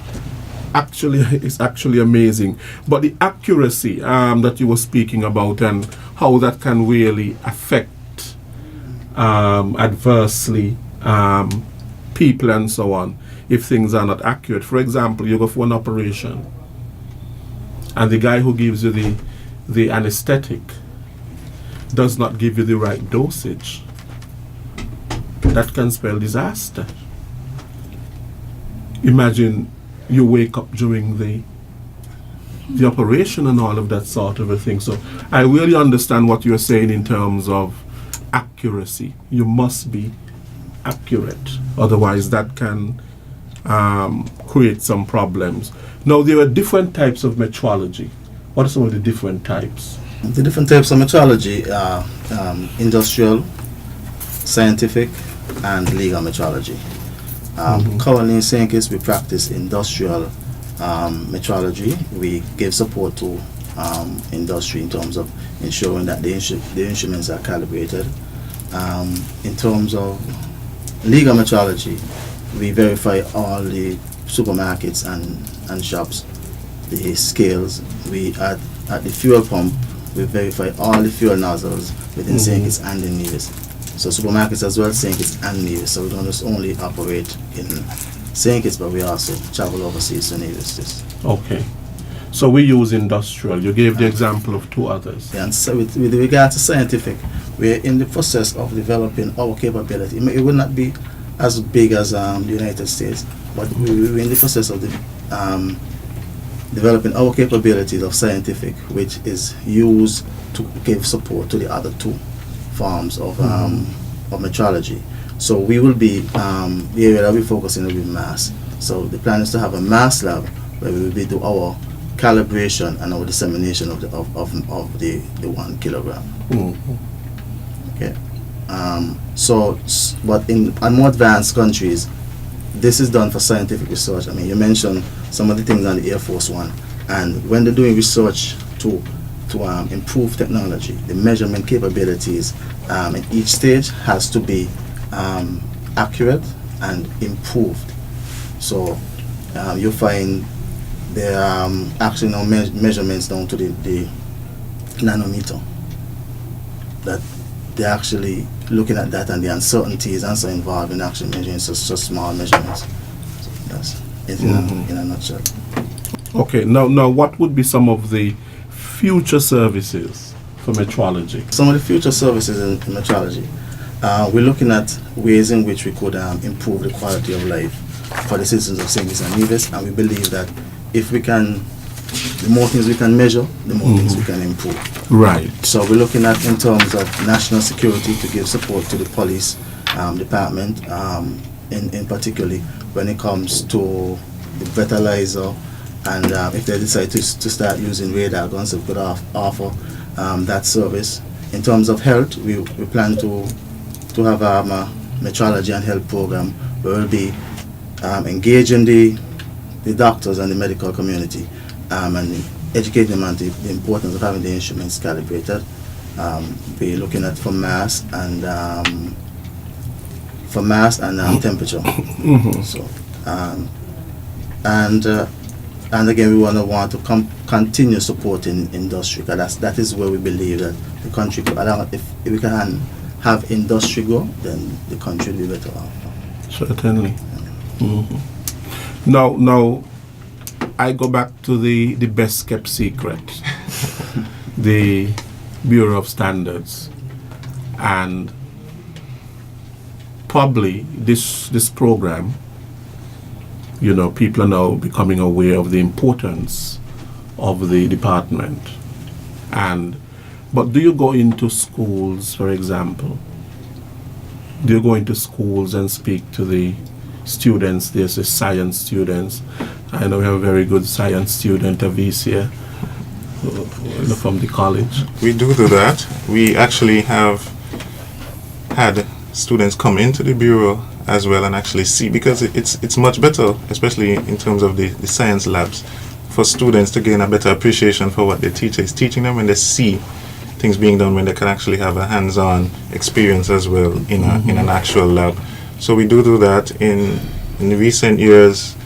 actually amazing. But the accuracy that you were speaking about, and how that can really affect adversely people and so on if things are not accurate. For example, you go for an operation and the guy who gives you the anesthetic does not give you the right dosage. That can spell disaster. Imagine you wake up during the operation and all of that sort of a thing. So I really understand what you're saying in terms of accuracy. You must be accurate, otherwise that can create some problems. Now, there are different types of metrology. What are some of the different types? The different types of metrology are industrial, scientific, and legal metrology. Currently in SKNBS we practice industrial metrology. We give support to industry in terms of ensuring that the instruments are calibrated. In terms of legal metrology, we verify all the supermarkets and shops, the scales. We at the fuel pump, we verify all the fuel nozzles within SKNBS and in Nevis. So supermarkets as well, SKNBS and Nevis. So we don't just only operate in SKNBS, but we also travel overseas to Nevis. Okay. So we use industrial. You gave the example of two others. Yeah, and so with regard to scientific, we're in the process of developing our capability. It would not be as big as the United States, but we're in the process of developing our capabilities of scientific, which is used to give support to the other two forms of metrology. So we will be, the area that we're focusing will be mass. So the plan is to have a mass lab where we will be do our calibration and our dissemination of the 1 kilogram. Okay. But in more advanced countries, this is done for scientific research. I mean, you mentioned some of the things on the Air Force One, and when they're doing research to improve technology, the measurement capabilities in each stage has to be accurate and improved. So you find there are actually now measurements down to the nanometer, that they're actually looking at that and the uncertainties also involved in actually measuring such small measurements. So that's it in a nutshell. Okay, now what would be some of the future services for metrology? Some of the future services in metrology, we're looking at ways in which we could improve the quality of life for the citizens of St. Kitts and Nevis, and we believe that if we can, the more things we can measure, the more things we can improve. Right. So we're looking at, in terms of national security, to give support to the police department, in particularly when it comes to the breathalyzer, and if they decide to start using radar guns, we could offer that service. In terms of health, we plan to have a metrology and health program where we'll be engaging the doctors and the medical community and educating them on the importance of having the instruments calibrated. We're looking at for mass and temperature. So and again, we want to continue supporting industry, because that is where we believe that the country could, if we can have industry grow, then the country will be better off. Certainly. Now, I go back to the best kept secret, the Bureau of Standards, and probably this program, you know, people are now becoming aware of the importance of the department. But do you go into schools, for example? Do you go into schools and speak to the students? There's the science students. I know we have a very good science student, Avicia, from the college. We do that. We actually have had students come into the Bureau as well and actually see, because it's much better, especially in terms of the science labs, for students to gain a better appreciation for what their teacher is teaching them when they see things being done, when they can actually have a hands-on experience as well in an actual lab. So we do that. In recent years,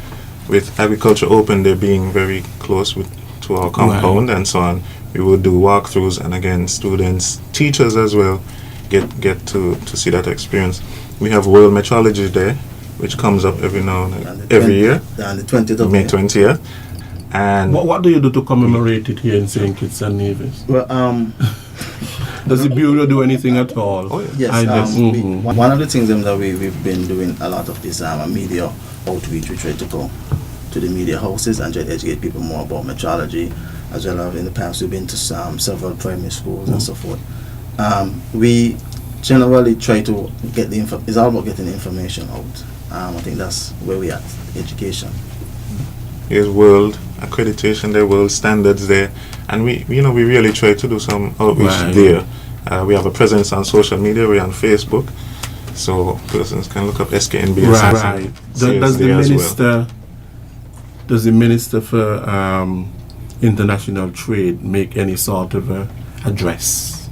with Agriculture Open, they're being very close to our compound and so on. We will do walkthroughs, and again, students, teachers as well, get to see that experience. We have World Metrology Day, which comes up every year. On the 20th of May 20th. And what do you do to commemorate it here in St. Kitts and Nevis? Well, does the Bureau do anything at all? Oh, yeah. Yes. One of the things that we've been doing a lot of this media outreach. We try to go to the media houses and try to educate people more about metrology, as well as in the past we've been to several primary schools and so forth. We generally try to get the info. It's all about getting the information out. I think that's where we are, education. There's world accreditation there, world standards there, and we really try to do some outreach there. We have a presence on social media. We're on Facebook, so persons can look up SKNBS. Right. Does the Minister for International Trade make any sort of address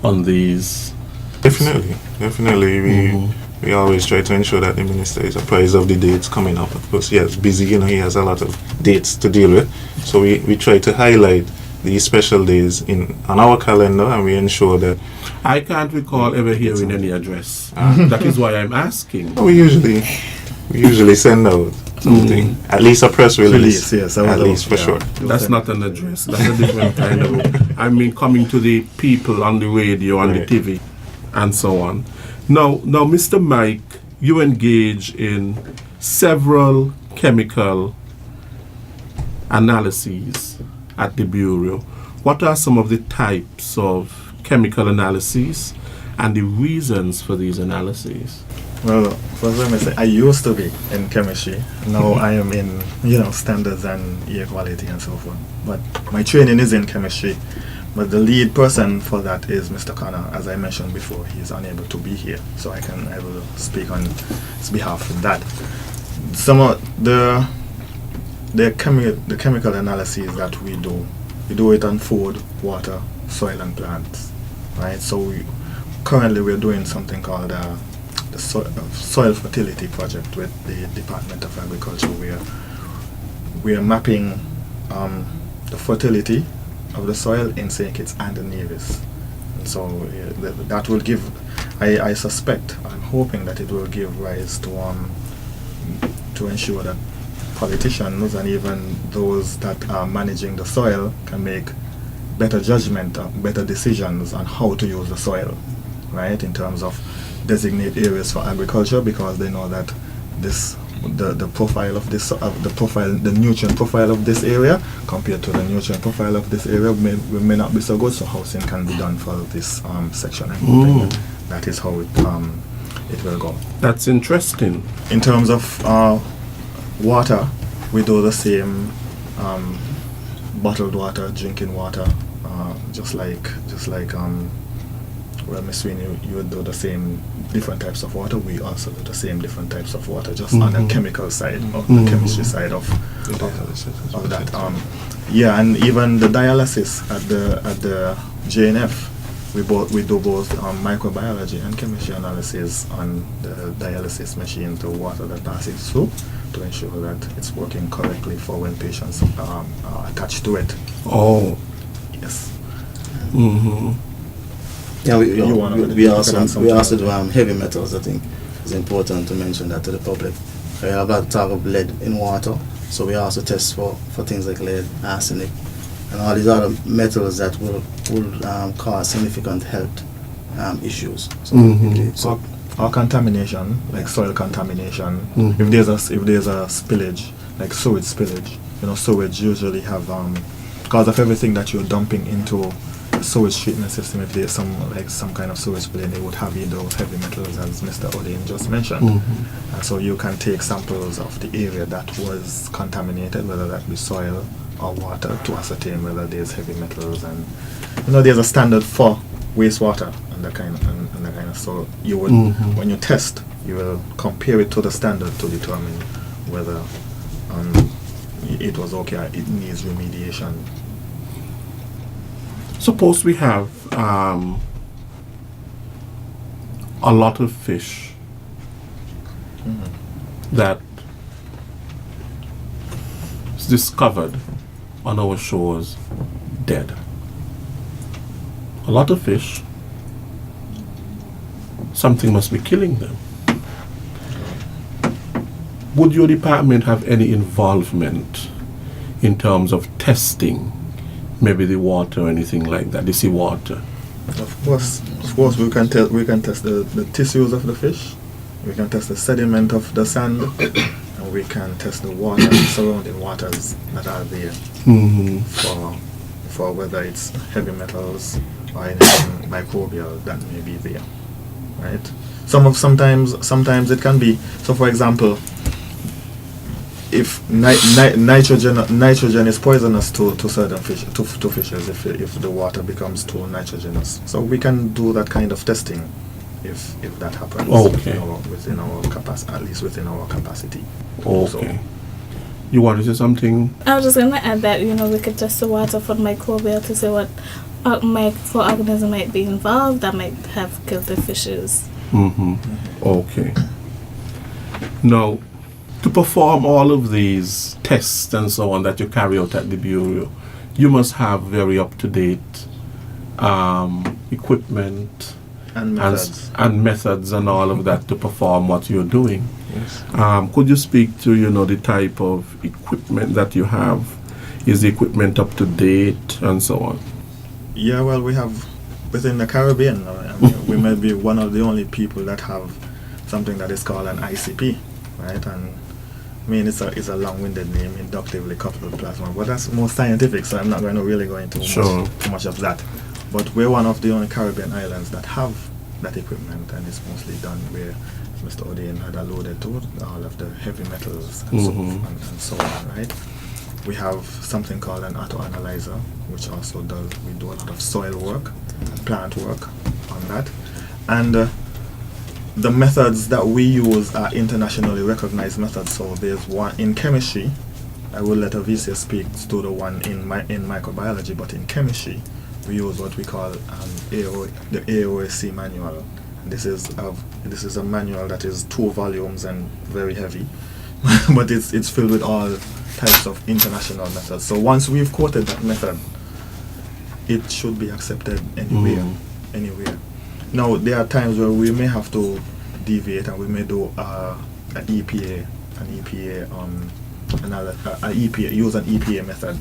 on these? Definitely. We always try to ensure that the minister is apprised of the dates coming up. Of course, he is busy, he has a lot of dates to deal with. So we try to highlight these special days on our calendar, and we ensure that. I can't recall ever hearing any address. That is why I'm asking. We usually send out something, at least a press release. Yes, at least for sure. That's not an address. That's a different kind of. I mean, coming to the people on the radio, on the TV, and so on. Now, Mr. Mike you engage in several chemical analyses at the Bureau. What are some of the types of chemical analyses and the reasons for these analyses? Well, first let me say, I used to be in chemistry. Now I am in, standards and air quality and so forth. But my training is in chemistry. But the lead person for that is Mr. Connor. As I mentioned before, he's unable to be here, so I will speak on his behalf of that. Some of the chemical analyses that we do it on food, water, soil, and plants, right? So currently we're doing something called the soil fertility project with the Department of Agriculture, where we are mapping the fertility of the soil in St. Kitts and the Nevis. And so that will give, I suspect, I'm hoping that it will give rise to ensure that politicians and even those that are managing the soil can make better judgment, better decisions on how to use the soil, right, in terms of designate areas for agriculture, because they know that the profile of this the nutrient profile of this area compared to the nutrient profile of this area may not be so good, so housing can be done for this section. That is how it will go. That's interesting. In terms of water, we do the same bottled water, drinking water, just like well, Miss Sweeney, you would do the same different types of water. We also do the same different types of water, just on the chemical side, or the chemistry side of that. Yeah, and even the dialysis at the JNF, we do both microbiology and chemistry analysis on the dialysis machine, the water that passes through, to ensure that it's working correctly for when patients are attached to it. Oh, yes. Yeah, we also do heavy metals. I think it's important to mention that to the public. We have a lot of talk of lead in water, so we also test for things like lead, arsenic, and all these other metals that will cause significant health issues. So, or contamination, like soil contamination. If there's a spillage, like sewage spillage, sewage usually have because of everything that you're dumping into sewage treatment system. If there's some kind of sewage spillage, they would have those heavy metals, as Mr. Odin just mentioned. And so you can take samples of the area that was contaminated, whether that be soil or water, to ascertain whether there's heavy metals. And there's a standard for wastewater and that kind of. So you would, when you test, you will compare it to the standard to determine whether it was okay or it needs remediation. Suppose we have a lot of fish that is discovered on our shores dead. A lot of fish. Something must be killing them. Would your department have any involvement in terms of testing maybe the water or anything like that, the seawater? Of course, we can test the tissues of the fish, we can test the sediment of the sand, and we can test the water, surrounding waters that are there for whether it's heavy metals or anything microbial that may be there, right? Sometimes it can be. So, for example, if nitrogen is poisonous to certain fish, to fishes, if the water becomes too nitrogenous, so we can do that kind of testing if that happens. Okay. Within our capacity, at least within our capacity. Okay. So, you want to say something? I was just going to add that we could test the water for microbial to see what microorganism might be involved that might have killed the fishes. Okay. Now, to perform all of these tests and so on that you carry out at the Bureau, you must have very up-to-date equipment and methods and all of that to perform what you're doing. Yes. Could you speak to the type of equipment that you have? Is the equipment up to date and so on? Yeah, well, we have within the Caribbean. We may be one of the only people that have something that is called an ICP, right? And I mean, it's a long-winded name, inductively coupled plasma, but that's more scientific, so I'm not going to really go into too much of that. But we're one of the only Caribbean islands that have that equipment, and it's mostly done where Mr. Odein had alluded to, all of the heavy metals and, so on, right? We have something called an auto-analyzer, which also we do a lot of soil work, plant work on that. And the methods that we use are internationally recognized methods. So there's one in chemistry. I will let Avicia speak to the one in microbiology, but in chemistry, we use what we call the AOSC manual. This is a manual that is 2 volumes and very heavy, but it's filled with all types of international methods. So once we've quoted that method, it should be accepted anywhere. Now there are times where we may have to deviate, and we may do an EPA use an EPA method.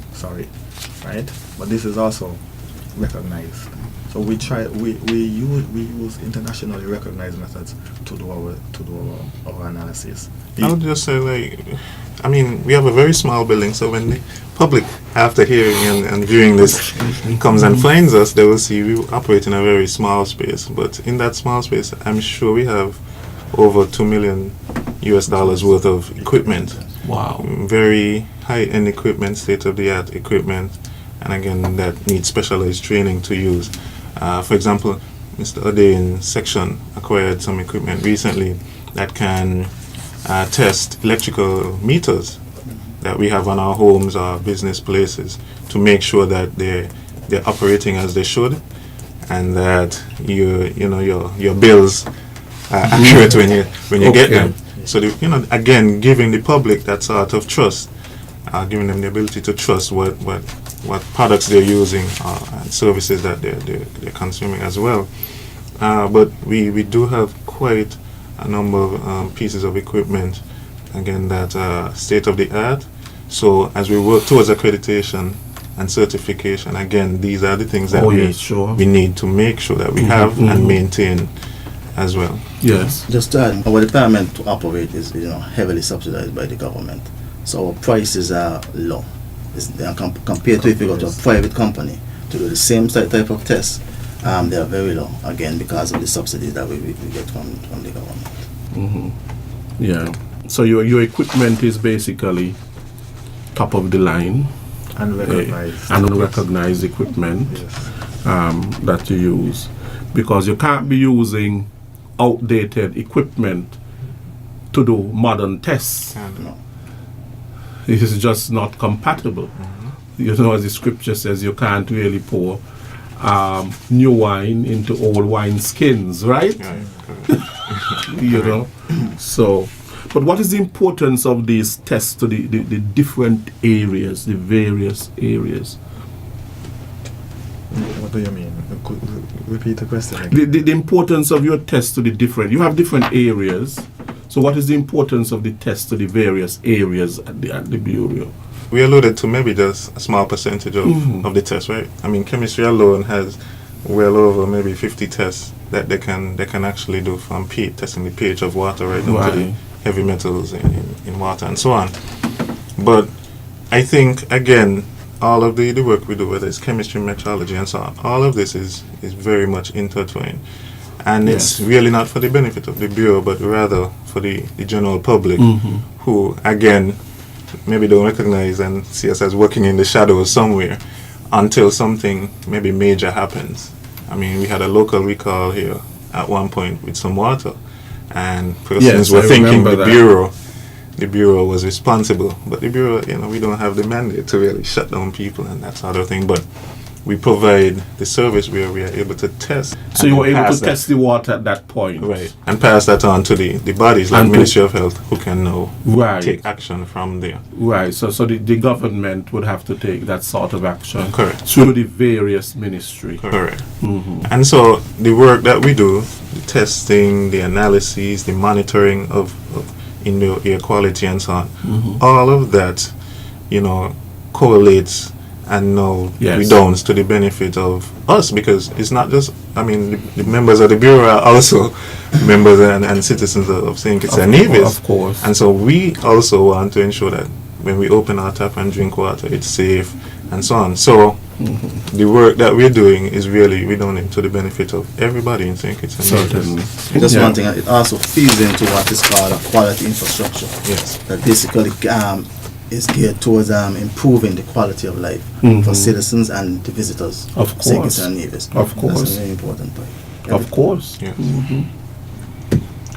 Right? But this is also recognized. So we use internationally recognized methods to do our analysis. I would just say, we have a very small building, so when the public, after hearing and viewing this, comes and finds us, they will see we operate in a very small space. But in that small space, I'm sure we have over $2 million worth of equipment. Wow. Very high-end equipment, state-of-the-art equipment, and again, that needs specialized training to use. For example, Mr. Odein's section acquired some equipment recently that can test electrical meters that we have on our homes or business places to make sure that they're operating as they should, and that your bills are accurate when you get them. So again, giving the public that sort of trust, giving them the ability to trust what products they're using and services that they're consuming as well. But we do have quite a number of pieces of equipment, again, that are state-of-the-art. So as we work towards accreditation and certification, again, these are the things that we need to make sure that we have and maintain as well. Yes. Just to add, our department to operate is heavily subsidized by the government. So our prices are low. Compared to if you go to a private company to do the same type of tests, they are very low, again, because of the subsidies that we get from the government. Yeah. So your equipment is basically top of the line and recognized equipment that you use, because you can't be using outdated equipment to do modern tests. It is just not compatible. As the scripture says, you can't really pour new wine into old wine skins, right? So, but what is the importance of these tests to the different areas, the various areas? What do you mean? Repeat the question again. The importance of your tests to you have different areas. So what is the importance of the test to the various areas at the Bureau? We alluded to maybe just a small percentage of the tests, right? I mean, chemistry alone has well over maybe 50 tests that they can actually do, from testing the pH of water right down to the heavy metals in water and so on. But I think, again, all of the work we do, whether it's chemistry, metrology, and so on, all of this is very much intertwined. And it's really not for the benefit of the Bureau, but rather for the general public, who, again, maybe don't recognize and see us as working in the shadows somewhere until something maybe major happens. I mean, we had a local recall here at one point with some water, and persons were thinking the Bureau was responsible. But the Bureau, we don't have the mandate to really shut down people and that sort of thing. But we provide the service where we are able to test. So you were able to test the water at that point? Right. And pass that on to the bodies like Ministry of Health, who can now take action from there. Right. So the government would have to take that sort of action. Correct. Through the various ministries. Correct. And so the work that we do, the testing, the analyses, the monitoring of indoor air quality and so on, all of that, correlates and now redounds to the benefit of us, because it's not just the members of the Bureau are also members and citizens of St. Kitts and Nevis. Of course. And so we also want to ensure that when we open our tap and drink water, it's safe and so on. So the work that we're doing is really, we're doing it to the benefit of everybody in St. Kitts and Nevis. Certainly. Just one thing, it also feeds into what is called a quality infrastructure. Yes. That basically is geared towards improving the quality of life for citizens and the visitors Of St. course. Kitts and Nevis. Of course. That's a very important point. Of course. Yes.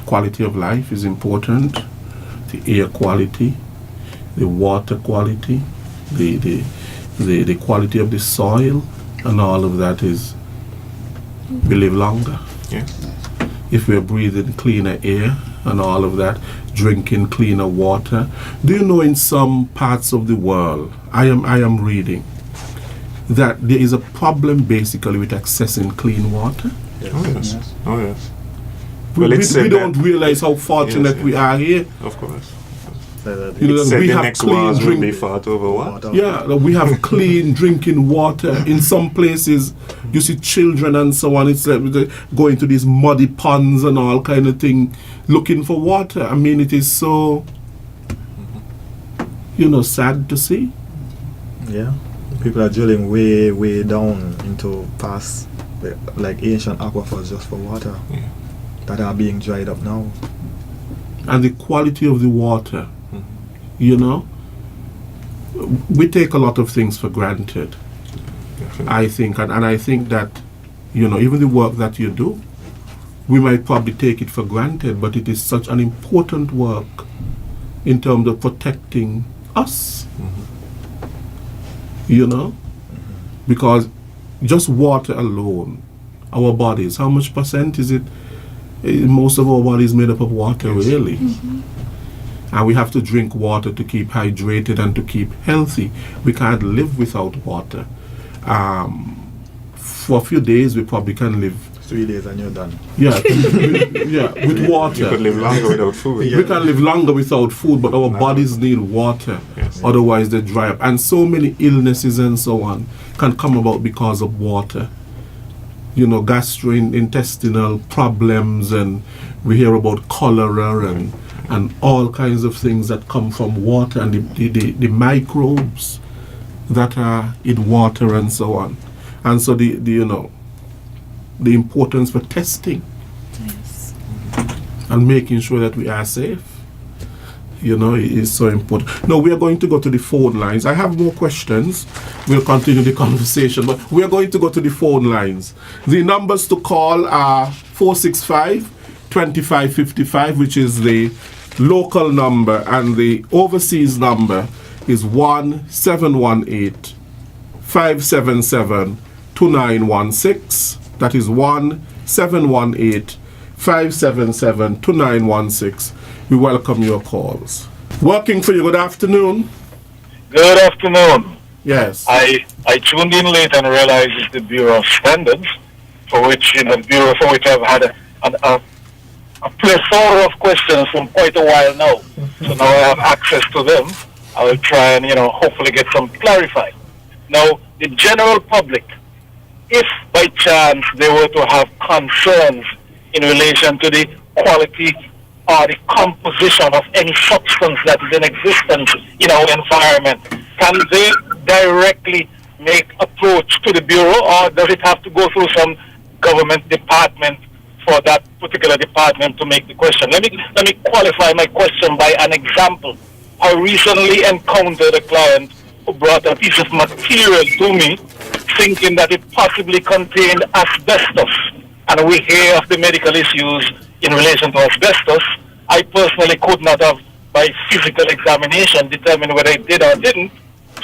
Quality of life is important. The air quality, the water quality, the quality of the soil, and all of that is, we live longer. Yes. If we're breathing cleaner air and all of that, drinking cleaner water. Do you know in some parts of the world, I am reading, that there is a problem basically with accessing clean water? Oh, yes. Oh, yes. We, Well, it's we said don't that- realize how fortunate Yes, we are here. Of course. You know, It's said we the have next clean wars will drink. be fought over what? Yeah, we have clean drinking water. In some places, you see children and so on. It's like they're going to these muddy ponds and all kind of thing, looking for water. I mean, it is so, sad to see. Yeah. People are drilling way down into past, like ancient aquifers just for water that are being dried up now. And the quality of the water, we take a lot of things for granted. Definitely. I think, and I think that, even the work that you do, we might probably take it for granted, but it is such an important work in terms of protecting us, because just water alone, our bodies, how much percent is it? Most of our body is made up of water, Yes. really. And we have to drink water to keep hydrated and to keep healthy. We can't live without water. For a few days, we probably can live. 3 days and you're done. Yeah, with water. You could live longer without food. We can live longer without food, but our bodies need water. Yes. Otherwise, they dry up. And so many illnesses and so on can come about because of water. Gastrointestinal problems, and we hear about cholera and all kinds of things that come from water, and the microbes that are in water and so on. And so the importance for testing and making sure that we are safe, is so important. Now we are going to go to the phone lines. I have more questions. We'll continue the conversation, but we are going to go to the phone lines. The numbers to call are 465-2555, which is the local number, and the overseas number is 1-718-577-2916. That is 1-718-577-2916. We welcome your calls. Working for you, good afternoon. Good afternoon. Yes. I tuned in late and realized it's the Bureau of Standards, for which I've had a plethora of questions from quite a while now. So now I have access to them. I will try and, hopefully get some clarified. Now, the general public, if by chance they were to have concerns in relation to the quality or the composition of any substance that is in existence in our environment, can they directly make approach to the Bureau, or does it have to go through some government department for that particular department to make the question? Let me qualify my question by an example. I recently encountered a client who brought a piece of material to me thinking that it possibly contained asbestos. And we hear of the medical issues in relation to asbestos. I personally could not have, by physical examination, determined whether it did or didn't.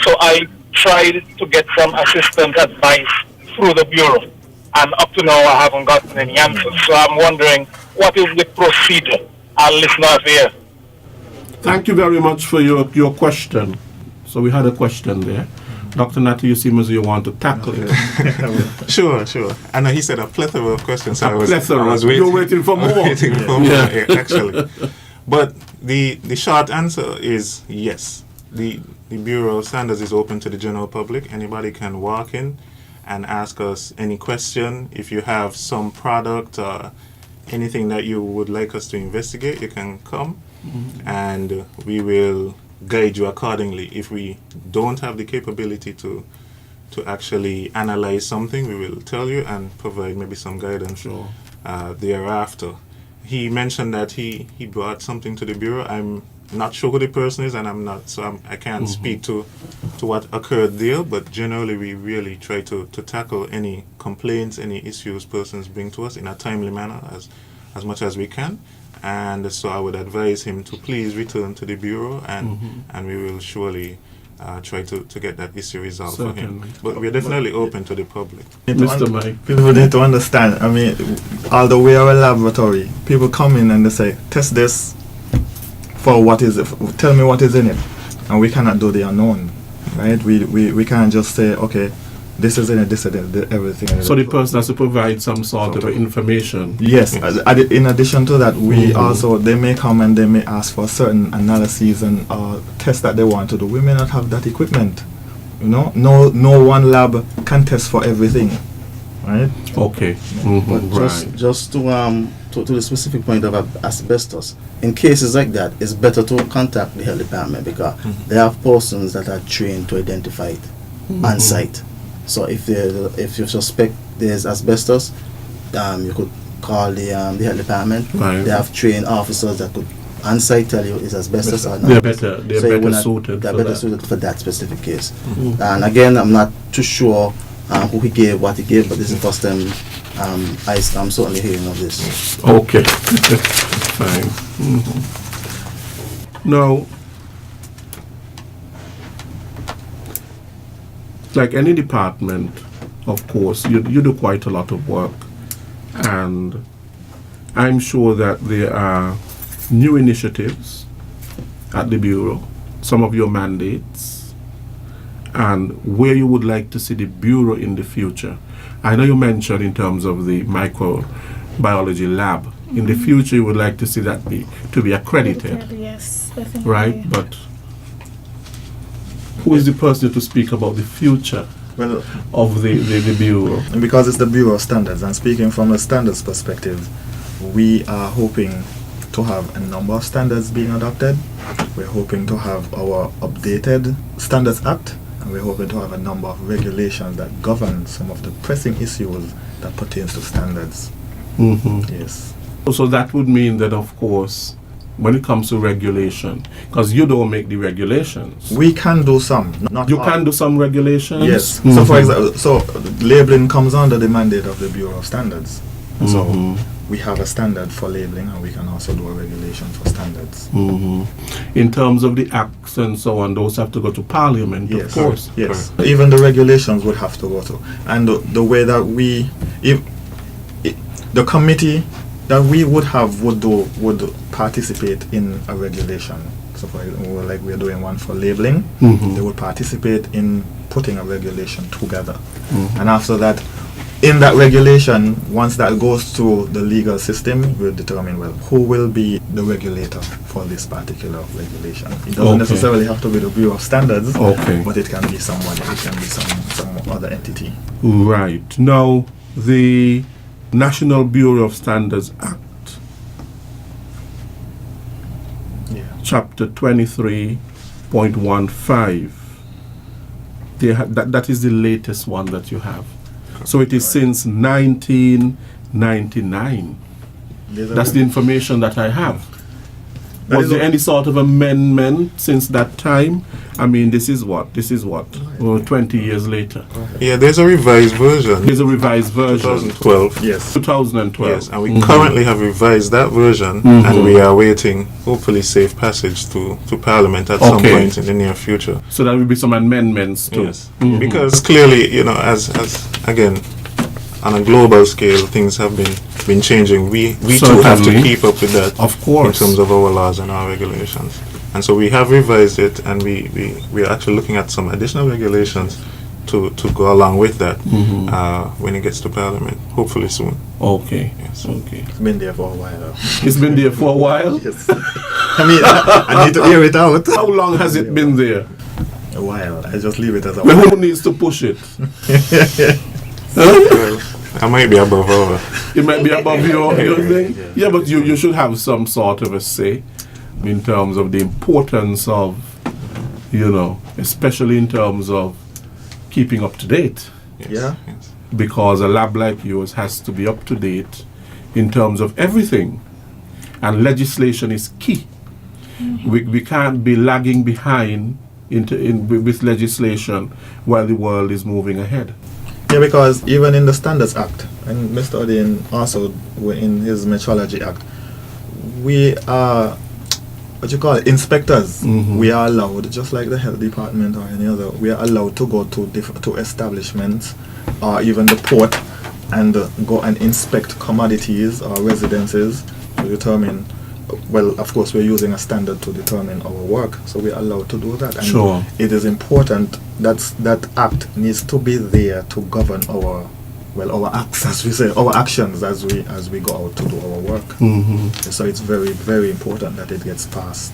So I tried to get some assistance advice through the Bureau. And up to now, I haven't gotten any answers. So I'm wondering, what is the procedure? I'll listen off here. Thank you very much for your question. So we had a question there. Dr. Natty, you seem as you want to tackle it. Sure. I know he said a plethora of questions. So I was waiting. You're waiting for more. Waiting for more, actually. But the short answer is yes. The Bureau of Standards is open to the general public. Anybody can walk in and ask us any question. If you have some product or anything that you would like us to investigate, you can come and we will guide you accordingly. If we don't have the capability to actually analyze something, we will tell you and provide maybe some guidance thereafter. He mentioned that he brought something to the Bureau. I'm not sure who the person is, and I can't speak to what occurred there, but generally we really try to tackle any complaints, any issues persons bring to us in a timely manner as much as we can. And so I would advise him to please return to the Bureau, and we will surely try to get that issue resolved for him. But we're definitely open to the public. Mr. Mike. People need to understand, I mean, although we are a laboratory, people come in and they say, test this for what is it, tell me what is in it. And we cannot do the unknown, right? We can't just say, okay, this is in it, this is in it, everything. So the person has to provide some sort of information. Yes. In addition to that, we also, they may come and they may ask for certain analyses and tests that they want to do. We may not have that equipment. You know, no one lab can test for everything, right? Okay. But just to the specific point of asbestos, in cases like that, it's better to contact the health department because they have persons that are trained to identify it on site. So if you suspect there's asbestos, you could call the health department. Right. They have trained officers that could on site tell you is asbestos or not. They're better suited. They're better suited for that specific case. And again, I'm not too sure who he gave, what he gave, but this is the first time I'm certainly hearing of this. Okay. Fine. Now, like any department, of course, you do quite a lot of work, and I'm sure that there are new initiatives at the Bureau, some of your mandates, and where you would like to see the Bureau in the future. I know you mentioned in terms of the microbiology lab. In the future, you would like to see that be accredited. Yes, definitely. Right? But who is the person to speak about the future of the Bureau? Because it's the Bureau of Standards, and speaking from a standards perspective, we are hoping to have a number of standards being adopted. We're hoping to have our updated Standards Act, and we're hoping to have a number of regulations that govern some of the pressing issues that pertains to standards. Yes. So that would mean that, of course, when it comes to regulation, because you don't make the regulations. We can do some, not You all. can do some regulations? Yes. So for example, labeling comes under the mandate of the Bureau of Standards. So we have a standard for labeling, and we can also do a regulation for standards. In terms of the acts and so on, those have to go to Parliament, Yes. of course. Yes. Even the regulations would have to go to. And the way that the committee that we would have would participate in a regulation. So for example, like we're doing one for labeling, they would participate in putting a regulation together. And after that, in that regulation, once that goes through the legal system, we'll determine, well, who will be the regulator for this particular regulation. It doesn't necessarily have to be the Bureau of Standards, but it can be somebody, it can be some other entity. Right. Now, the National Bureau of Standards Act, Chapter 23.15, that is the latest one that you have. So it is since 1999. That's the information that I have. Was there any sort of amendment since that time? I mean, this is what? 20 years later. Yeah, there's a revised version. There's a revised version. 2012. Yes. 2012. Yes, and we currently have revised that version, and we are waiting, hopefully, safe passage to Parliament at some point in the near future. So there will be some amendments too. Yes, because clearly, as again, on a global scale, things have been changing. We too have to keep up with that, of course, in terms of our laws and our regulations. And so we have revised it, and we are actually looking at some additional regulations to go along with that when it gets to Parliament, hopefully soon. Okay. Yes. Okay. It's been there for a while. It's been there for a while? Yes. I mean, I need to hear it out. How long has it been there? a while. I just leave it as a But while. who needs to push it? Well, I might be above our. It might be above your thing. Yeah, but you should have some sort of a say in terms of the importance of, especially in terms of keeping up to date. Yes, Yeah. yes. Because a lab like yours has to be up to date in terms of everything. And legislation is key. We can't be lagging behind with legislation while the world is moving ahead. Yeah, because even in the Standards Act, and Mr. Odin also in his Metrology Act, we are, inspectors. We are allowed, just like the health department or any other, we are allowed to go to establishments or even the port and go and inspect commodities or residences to determine, well, of course, we're using a standard to determine our work, so we're allowed to do that. And Sure. it is important that act needs to be there to govern our acts, as we say, our actions as we go out to do our work. So it's very, very important that it gets passed.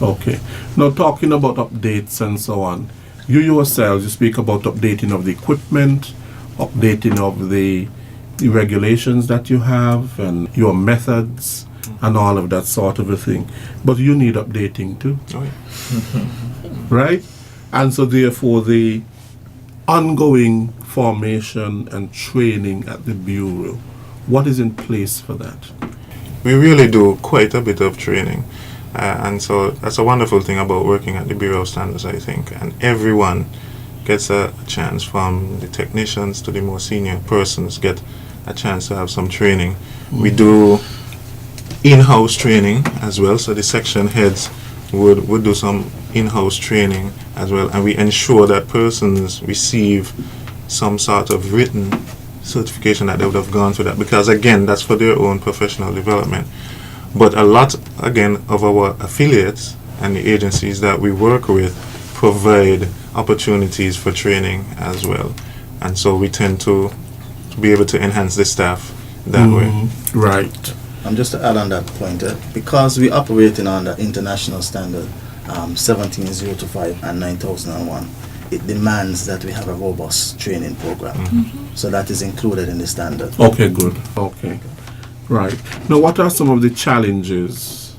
Okay. Now, talking about updates and so on, you yourselves, you speak about updating of the equipment, updating of the regulations that you have, and your methods, and all of that sort of a thing. But you need updating too, Oh, yeah. right? And so, therefore, the ongoing formation and training at the Bureau, what is in place for that? We really do quite a bit of training. And so that's a wonderful thing about working at the Bureau of Standards, I think. And everyone gets a chance, from the technicians to the more senior persons, get a chance to have some training. We do in-house training as well, so the section heads would do some in-house training as well, and we ensure that persons receive some sort of written certification that they would have gone through that, because again, that's for their own professional development. But a lot, again, of our affiliates and the agencies that we work with provide opportunities for training as well. And so we tend to be able to enhance the staff that way. Right. Just to add on that point, because we operating on the international standard 17025 and 9001, it demands that we have a robust training program. So that is included in the standard. Okay, good. Okay. Right. Now, what are some of the challenges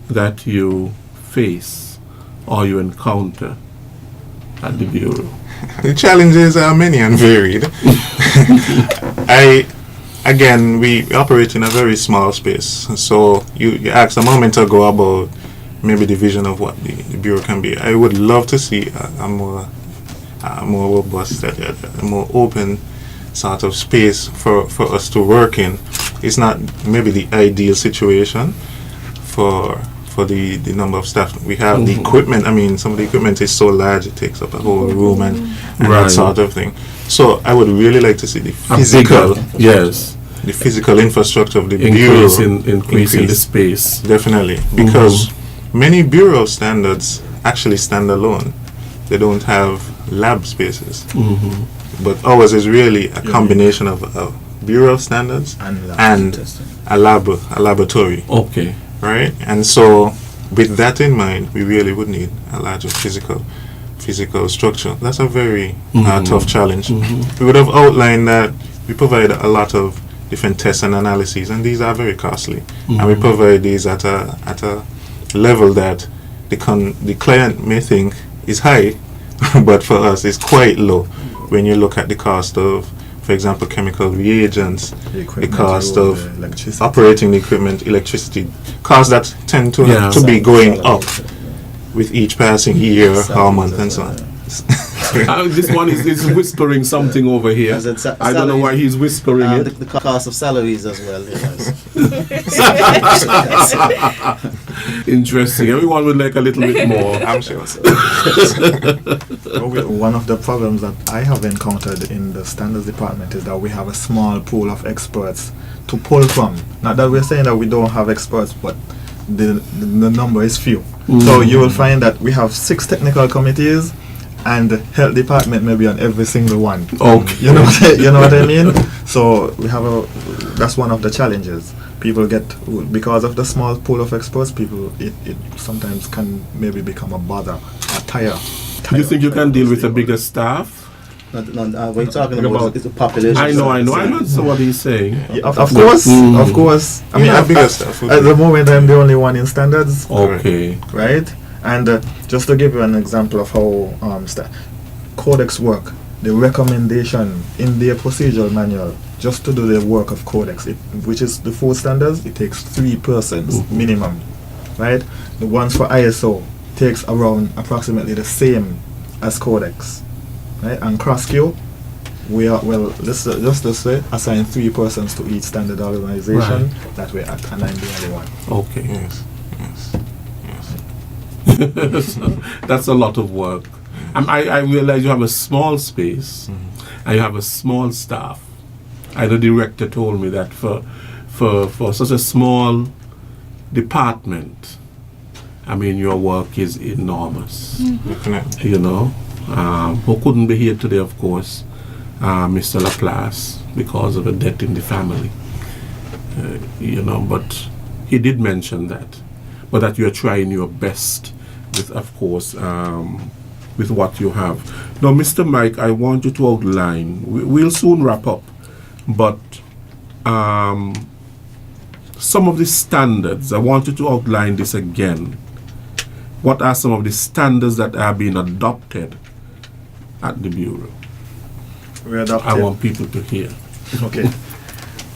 that you face or you encounter at the Bureau? The challenges are many and varied. We operate in a very small space. So you asked a moment ago about maybe the vision of what the Bureau can be. I would love to see a more robust, a more open sort of space for us to work in. It's not maybe the ideal situation for the number of staff we have. The equipment, some of the equipment is so large, it takes up a whole room and Right. that sort of thing. So I would really like to see the A physical, bigger, yes, the physical infrastructure of the increase Bureau. in the space. Definitely, because many Bureau standards actually stand alone. They don't have lab spaces. But ours is really a combination of Bureau of Standards and a laboratory, Okay. right? And so with that in mind, we really would need a larger physical structure. That's a very tough challenge. We would have outlined that we provide a lot of different tests and analyses, and these are very costly. And we provide these at a level that the client may think is high, but for us it's quite low when you look at the cost of, for example, chemical reagents, the cost of operating the equipment, electricity, costs that tend to be going up with each passing year or month and so on. This one is whispering something over here. I don't know why he's whispering it. The cost of salaries as well. Interesting. Everyone would like a little bit more. I'm sure. One of the problems that I have encountered in the standards department is that we have a small pool of experts to pull from. Not that we're saying that we don't have experts, but the number is few. So you will find that we have 6 technical committees, and the health department maybe on every single one. Okay. You know what I mean? So we have that's one of the challenges. People get, because of the small pool of experts, it sometimes can maybe become a bother, a tire Do you think you can deal with a bigger staff? What you're talking about is the population. I know. I know what he's saying. Yeah, of course. I mean, a bigger stuff. at the moment, I'm the only one in standards. Okay. Right? And just to give you an example of how codex work, the recommendation in their procedural manual, just to do the work of codex, which is the 4 standards, it takes 3 persons minimum. Right? The ones for ISO takes around approximately the same as codex. Right? And cross-Q, we are, let's just say, assign 3 persons to each standard organization. Right. That way, and I'm the only one. Okay. Yes. That's a lot of work. I realize you have a small space and you have a small staff. The director told me that for such a small department, I mean, your work is enormous. You know, who couldn't be here today, of course, Mr. Laplace, because of a death in the family. You know, but he did mention that. But that you're trying your best with, of course, with what you have. Now, Mr. Mike, I want you to outline, we'll soon wrap up, but some of the standards, I want you to outline this again. What are some of the standards that are being adopted at the Bureau? I want people to hear. Okay.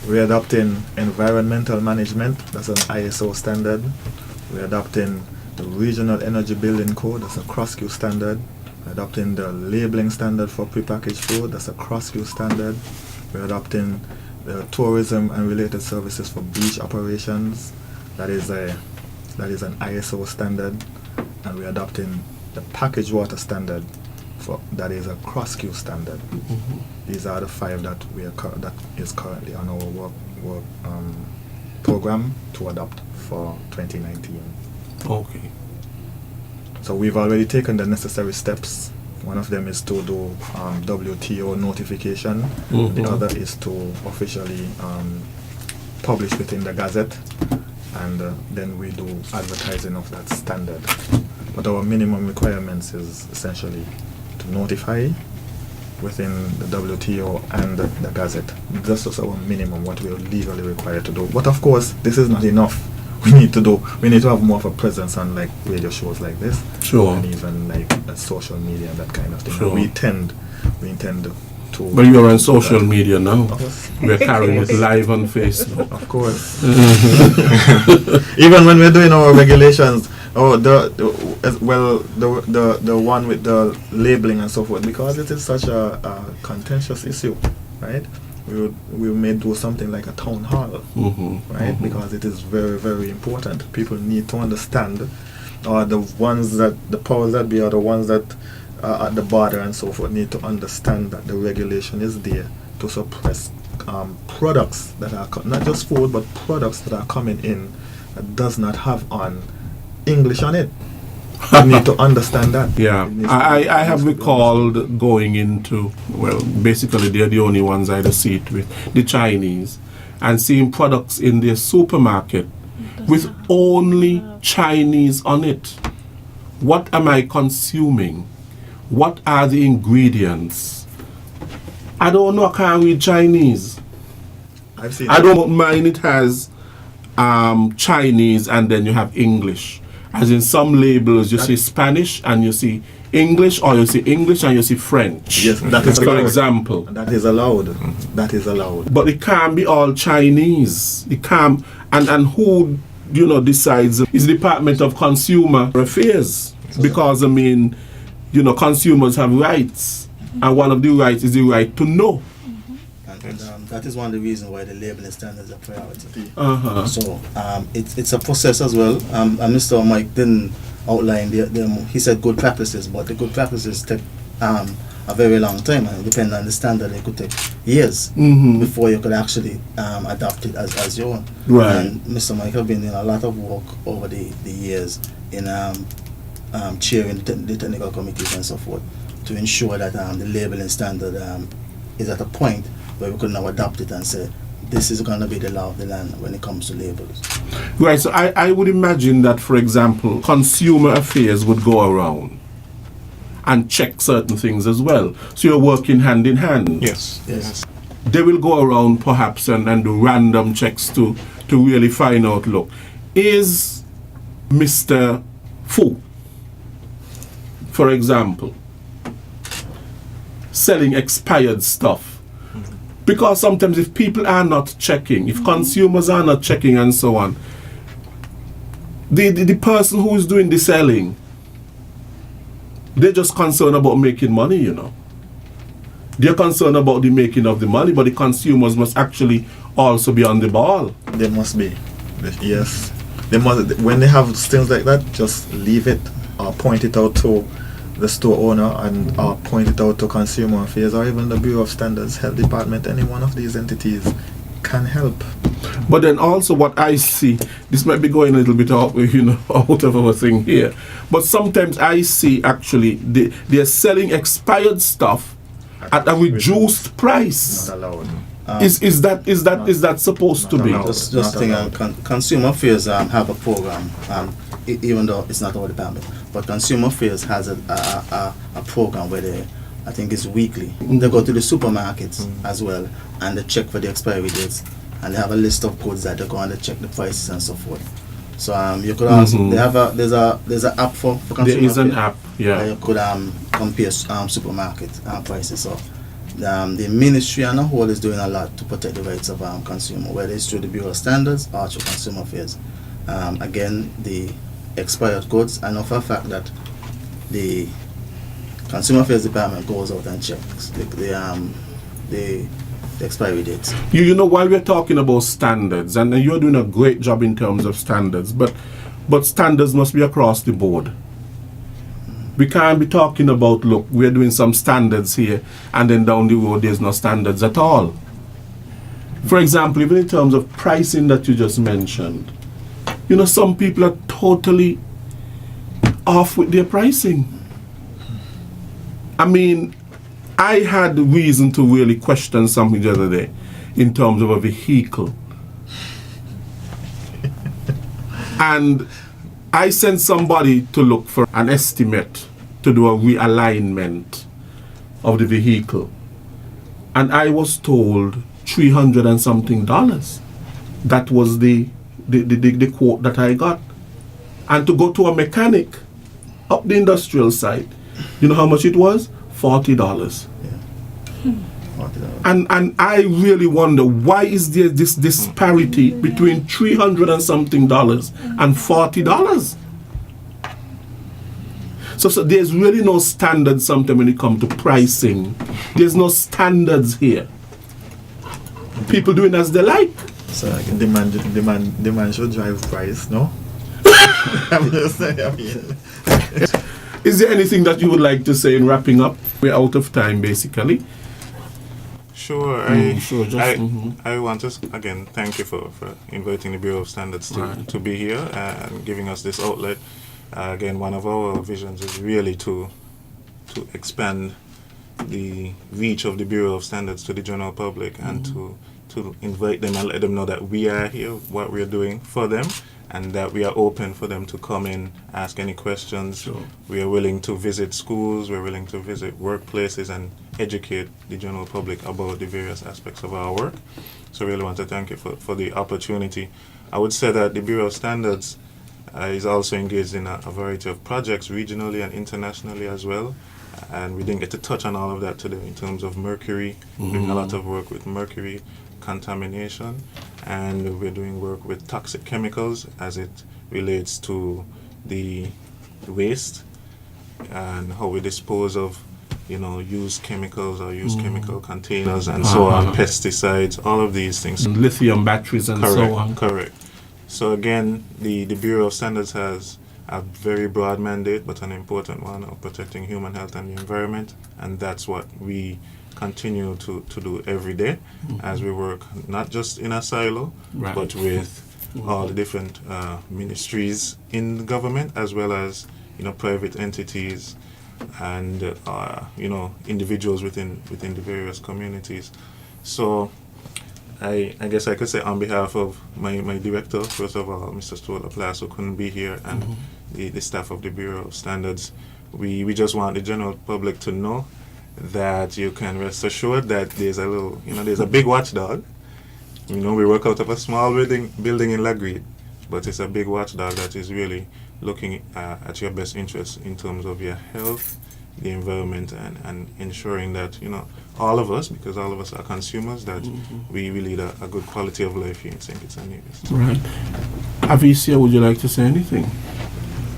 We're adopting environmental management, that's an ISO standard. We're adopting the regional energy building code, that's a cross-Q standard. We're adopting the labeling standard for prepackaged food, that's a cross-Q standard. We're adopting the tourism and related services for beach operations, that is an ISO standard. And we're adopting the packaged water standard, that is a cross-Q standard. These are the 5 that that is currently on our work program to adopt for 2019. Okay. So we've already taken the necessary steps. One of them is to do WTO notification. The other is to officially publish within the Gazette, and then we do advertising of that standard. But our minimum requirements is essentially to notify within the WTO and the Gazette. This is our minimum, what we are legally required to do. But of course, this is not enough. We need to have more of a presence on like radio shows like this. Sure. And even like social media and that kind of thing. Sure. We intend to. But you're on social media now. We're carrying it live on Facebook. Of course. Even when we're doing our regulations, the one with the labeling and so forth, because it is such a contentious issue, right? We may do something like a town hall, right? Because it is very, very important. People need to understand, or the powers that be, or the ones that are at the border and so forth, need to understand that the regulation is there to suppress products that are not just food, but products that are coming in that does not have on English on it. You need to understand that. Yeah, I have recalled going into, well, basically they're the only ones I see it with, the Chinese, and seeing products in their supermarket with only Chinese on it. What am I consuming? What are the ingredients? I don't know, I can't read Chinese. I don't mind it has Chinese and then you have English. As in some labels, you see Spanish and you see English, or you see English and you see French. Yes, that is for example. That is allowed. That is allowed. But it can't be all Chinese. It can't. And who decides? Is the Department of Consumer Affairs, because I mean, consumers have rights, and one of the rights is the right to know. And that is one of the reasons why the labeling standards are priority. So it's a process as well. And Mr. Mike didn't outline he said good practices, but the good practices take a very long time, and depending on the standard, it could take years before you could actually adopt it as your own. Right. And Mr. Mike has been doing a lot of work over the years in chairing the technical committees and so forth to ensure that the labeling standard is at a point where we could now adopt it and say, this is going to be the law of the land when it comes to labels. Right, so I would imagine that, for example, consumer affairs would go around and check certain things as well. So you're working hand in hand. Yes. Yes. They will go around perhaps and do random checks to really find out, look, is Mr. Fu, for example, selling expired stuff? Because sometimes if people are not checking, if consumers are not checking and so on, the person who is doing the selling, they're just concerned about making money, you know. They're concerned about the making of the money, but the consumers must actually also be on the ball. They must be. Yes. They must. When they have things like that, just leave it or point it out to the store owner and point it out to Consumer Affairs or even the Bureau of Standards, Health Department. Any one of these entities can help. But then also what I see, this might be going a little bit out, out of our thing here, but sometimes I see actually they're selling expired stuff at a reduced price. Not allowed. Is that supposed to be? Just thing, Consumer Affairs have a program, even though it's not our department, but Consumer Affairs has a program where I think it's weekly. They go to the supermarkets as well and they check for the expiry dates, and they have a list of goods that they go and they check the prices and so forth. So you could also there's an app for Consumer There is an Affairs app, yeah. where you could compare supermarket prices. So the ministry on the whole is doing a lot to protect the rights of consumer, whether it's through the Bureau of Standards or through Consumer Affairs. Again, the expired goods, I know for a fact that the Consumer Affairs Department goes out and checks the expiry dates. You know, while we're talking about standards, and you're doing a great job in terms of standards, but standards must be across the board. We can't be talking about, look, we're doing some standards here, and then down the road there's no standards at all. For example, even in terms of pricing that you just mentioned, some people are totally off with their pricing. I mean, I had reason to really question something the other day in terms of a vehicle. And I sent somebody to look for an estimate to do a realignment of the vehicle. And I was told $300 and something. That was the quote that I got. And to go to a mechanic up the industrial site, you know how much it was? $40. And I really wonder, why is there this disparity between $300 and something and $40? So there's really no standard sometimes when it comes to pricing. There's no standards here. People doing as they like. So demand should drive price, no? I'm just saying, Is there anything that you would like to say in wrapping up? We're out of time, basically. Sure. I want to, again, thank you for inviting the Bureau of Standards to be here and giving us this outlet. Again, one of our visions is really to expand the reach of the Bureau of Standards to the general public and to invite them and let them know that we are here, what we're doing for them, and that we are open for them to come in, ask any questions. Sure. We are willing to visit schools, we're willing to visit workplaces and educate the general public about the various aspects of our work. So I really want to thank you for the opportunity. I would say that the Bureau of Standards is also engaged in a variety of projects regionally and internationally as well. And we didn't get to touch on all of that today in terms of mercury. We're doing a lot of work with mercury contamination, and we're doing work with toxic chemicals as it relates to the waste and how we dispose of used chemicals or used chemical containers and so on, pesticides, all of these things. And lithium batteries and so on. Correct. So again, the Bureau of Standards has a very broad mandate, but an important one of protecting human health and the environment, and that's what we continue to do every day as we work not just in a silo, but with all the different ministries in the government as well as private entities and individuals within the various communities. So I guess I could say on behalf of my director, first of all, Mr. Stuart Laplace, who couldn't be here, and the staff of the Bureau of Standards, we just want the general public to know that you can rest assured that there's there's a big watchdog. We work out of a small building in Lagreed, but it's a big watchdog that is really looking at your best interests in terms of your health, the environment, and ensuring that, all of us, because all of us are consumers, that we lead a good quality of life here in St. Kitts and Nevis. Right. Avicia, would you like to say anything?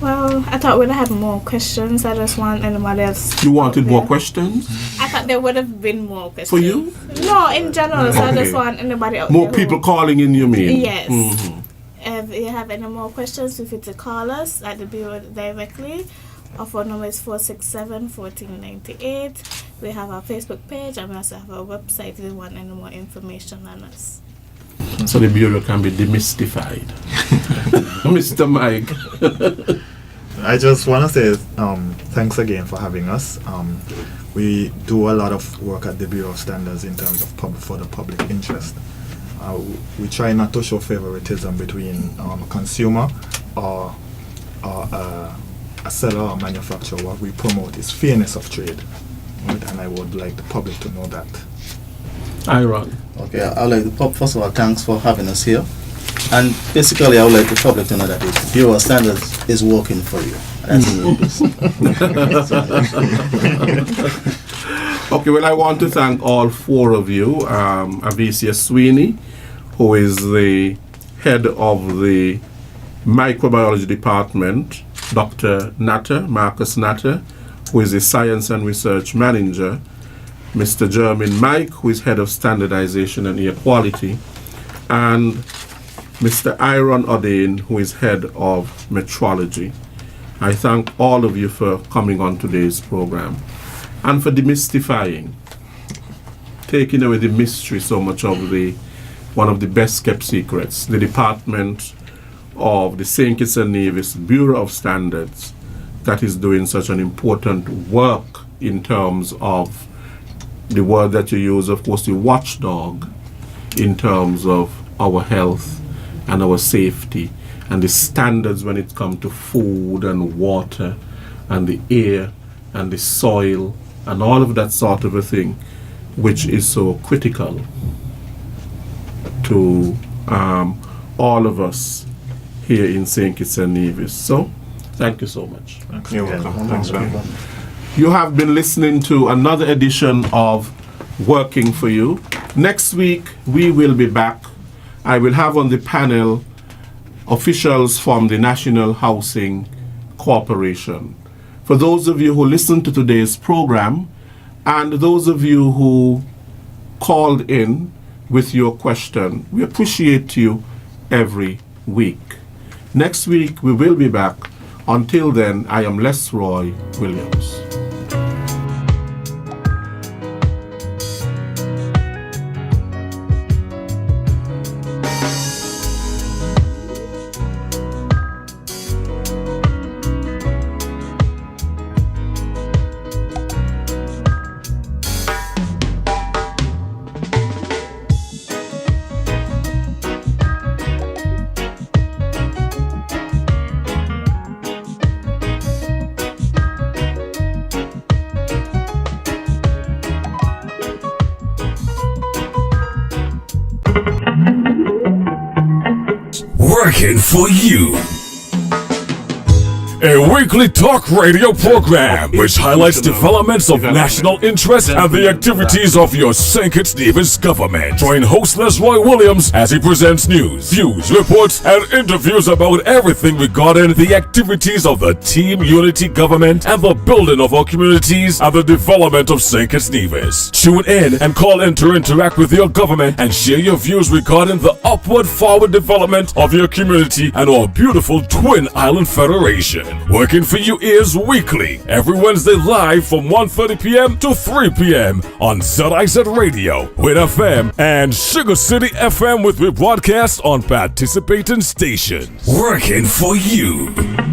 Well, I thought we'd have more questions. I just want anybody else. You wanted more questions? I thought there would have been more questions. For you? No, in general. So I Okay. just want anybody else. More people calling in, you mean? Yes. Mhm. If you have any more questions, feel free to call us at the Bureau directly. Our phone number is 467-1498. We have our Facebook page and we also have our website if you want any more information on us. So the Bureau can be demystified. Mr. Mike. I just want to say thanks again for having us. We do a lot of work at the Bureau of Standards in terms of for the public interest. We try not to show favoritism between a consumer or a seller or manufacturer. What we promote is fairness of trade, right? And I would like the public to know that. Aaron. Okay, I would like the first of all, thanks for having us here. And basically, I would like the public to know that the Bureau of Standards is working for you. That's Okay, well, I want to thank all four of you. Avicia Sweeney, who is the head of the microbiology department, Dr. Marcus Natter, who is the science and research manager, Mr. Jermaine Mike, who is head of standardization and air quality, and Mr. Aaron Odane, who is head of metrology. I thank all of you for coming on today's program and for demystifying, taking away the mystery so much of one of the best kept secrets, the department of the St. Kitts and Nevis Bureau of Standards that is doing such an important work in terms of the word that you use, of course, the watchdog, in terms of our health and our safety and the standards when it comes to food and water and the air and the soil and all of that sort of a thing, which is so critical to all of us here in St. Kitts and Nevis. So, thank you so much. You're welcome. Thanks, man. You have been listening to another edition of Working for You. Next week, we will be back. I will have on the panel officials from the National Housing Corporation. For those of you who listened to today's program, and those of you who called in with your question, we appreciate you every week. Next week, we will be back. Until then, I am Les Roy Williams. Working for you. A weekly talk radio program which highlights developments of national interest and the activities of your St. Kitts Nevis government. Join host Les Roy Williams as he presents news, views, reports, and interviews about everything regarding the activities of the Team Unity government and the building of our communities and the development of St. Kitts Nevis. Tune in and call in to interact with your government and share your views regarding the upward forward development of your community and our beautiful Twin Island Federation. Working for You is weekly, every Wednesday live from 1:30 p.m. to 3 p.m. on ZIZ Radio, Win FM, and Sugar City FM with rebroadcast on participating stations. Working for You.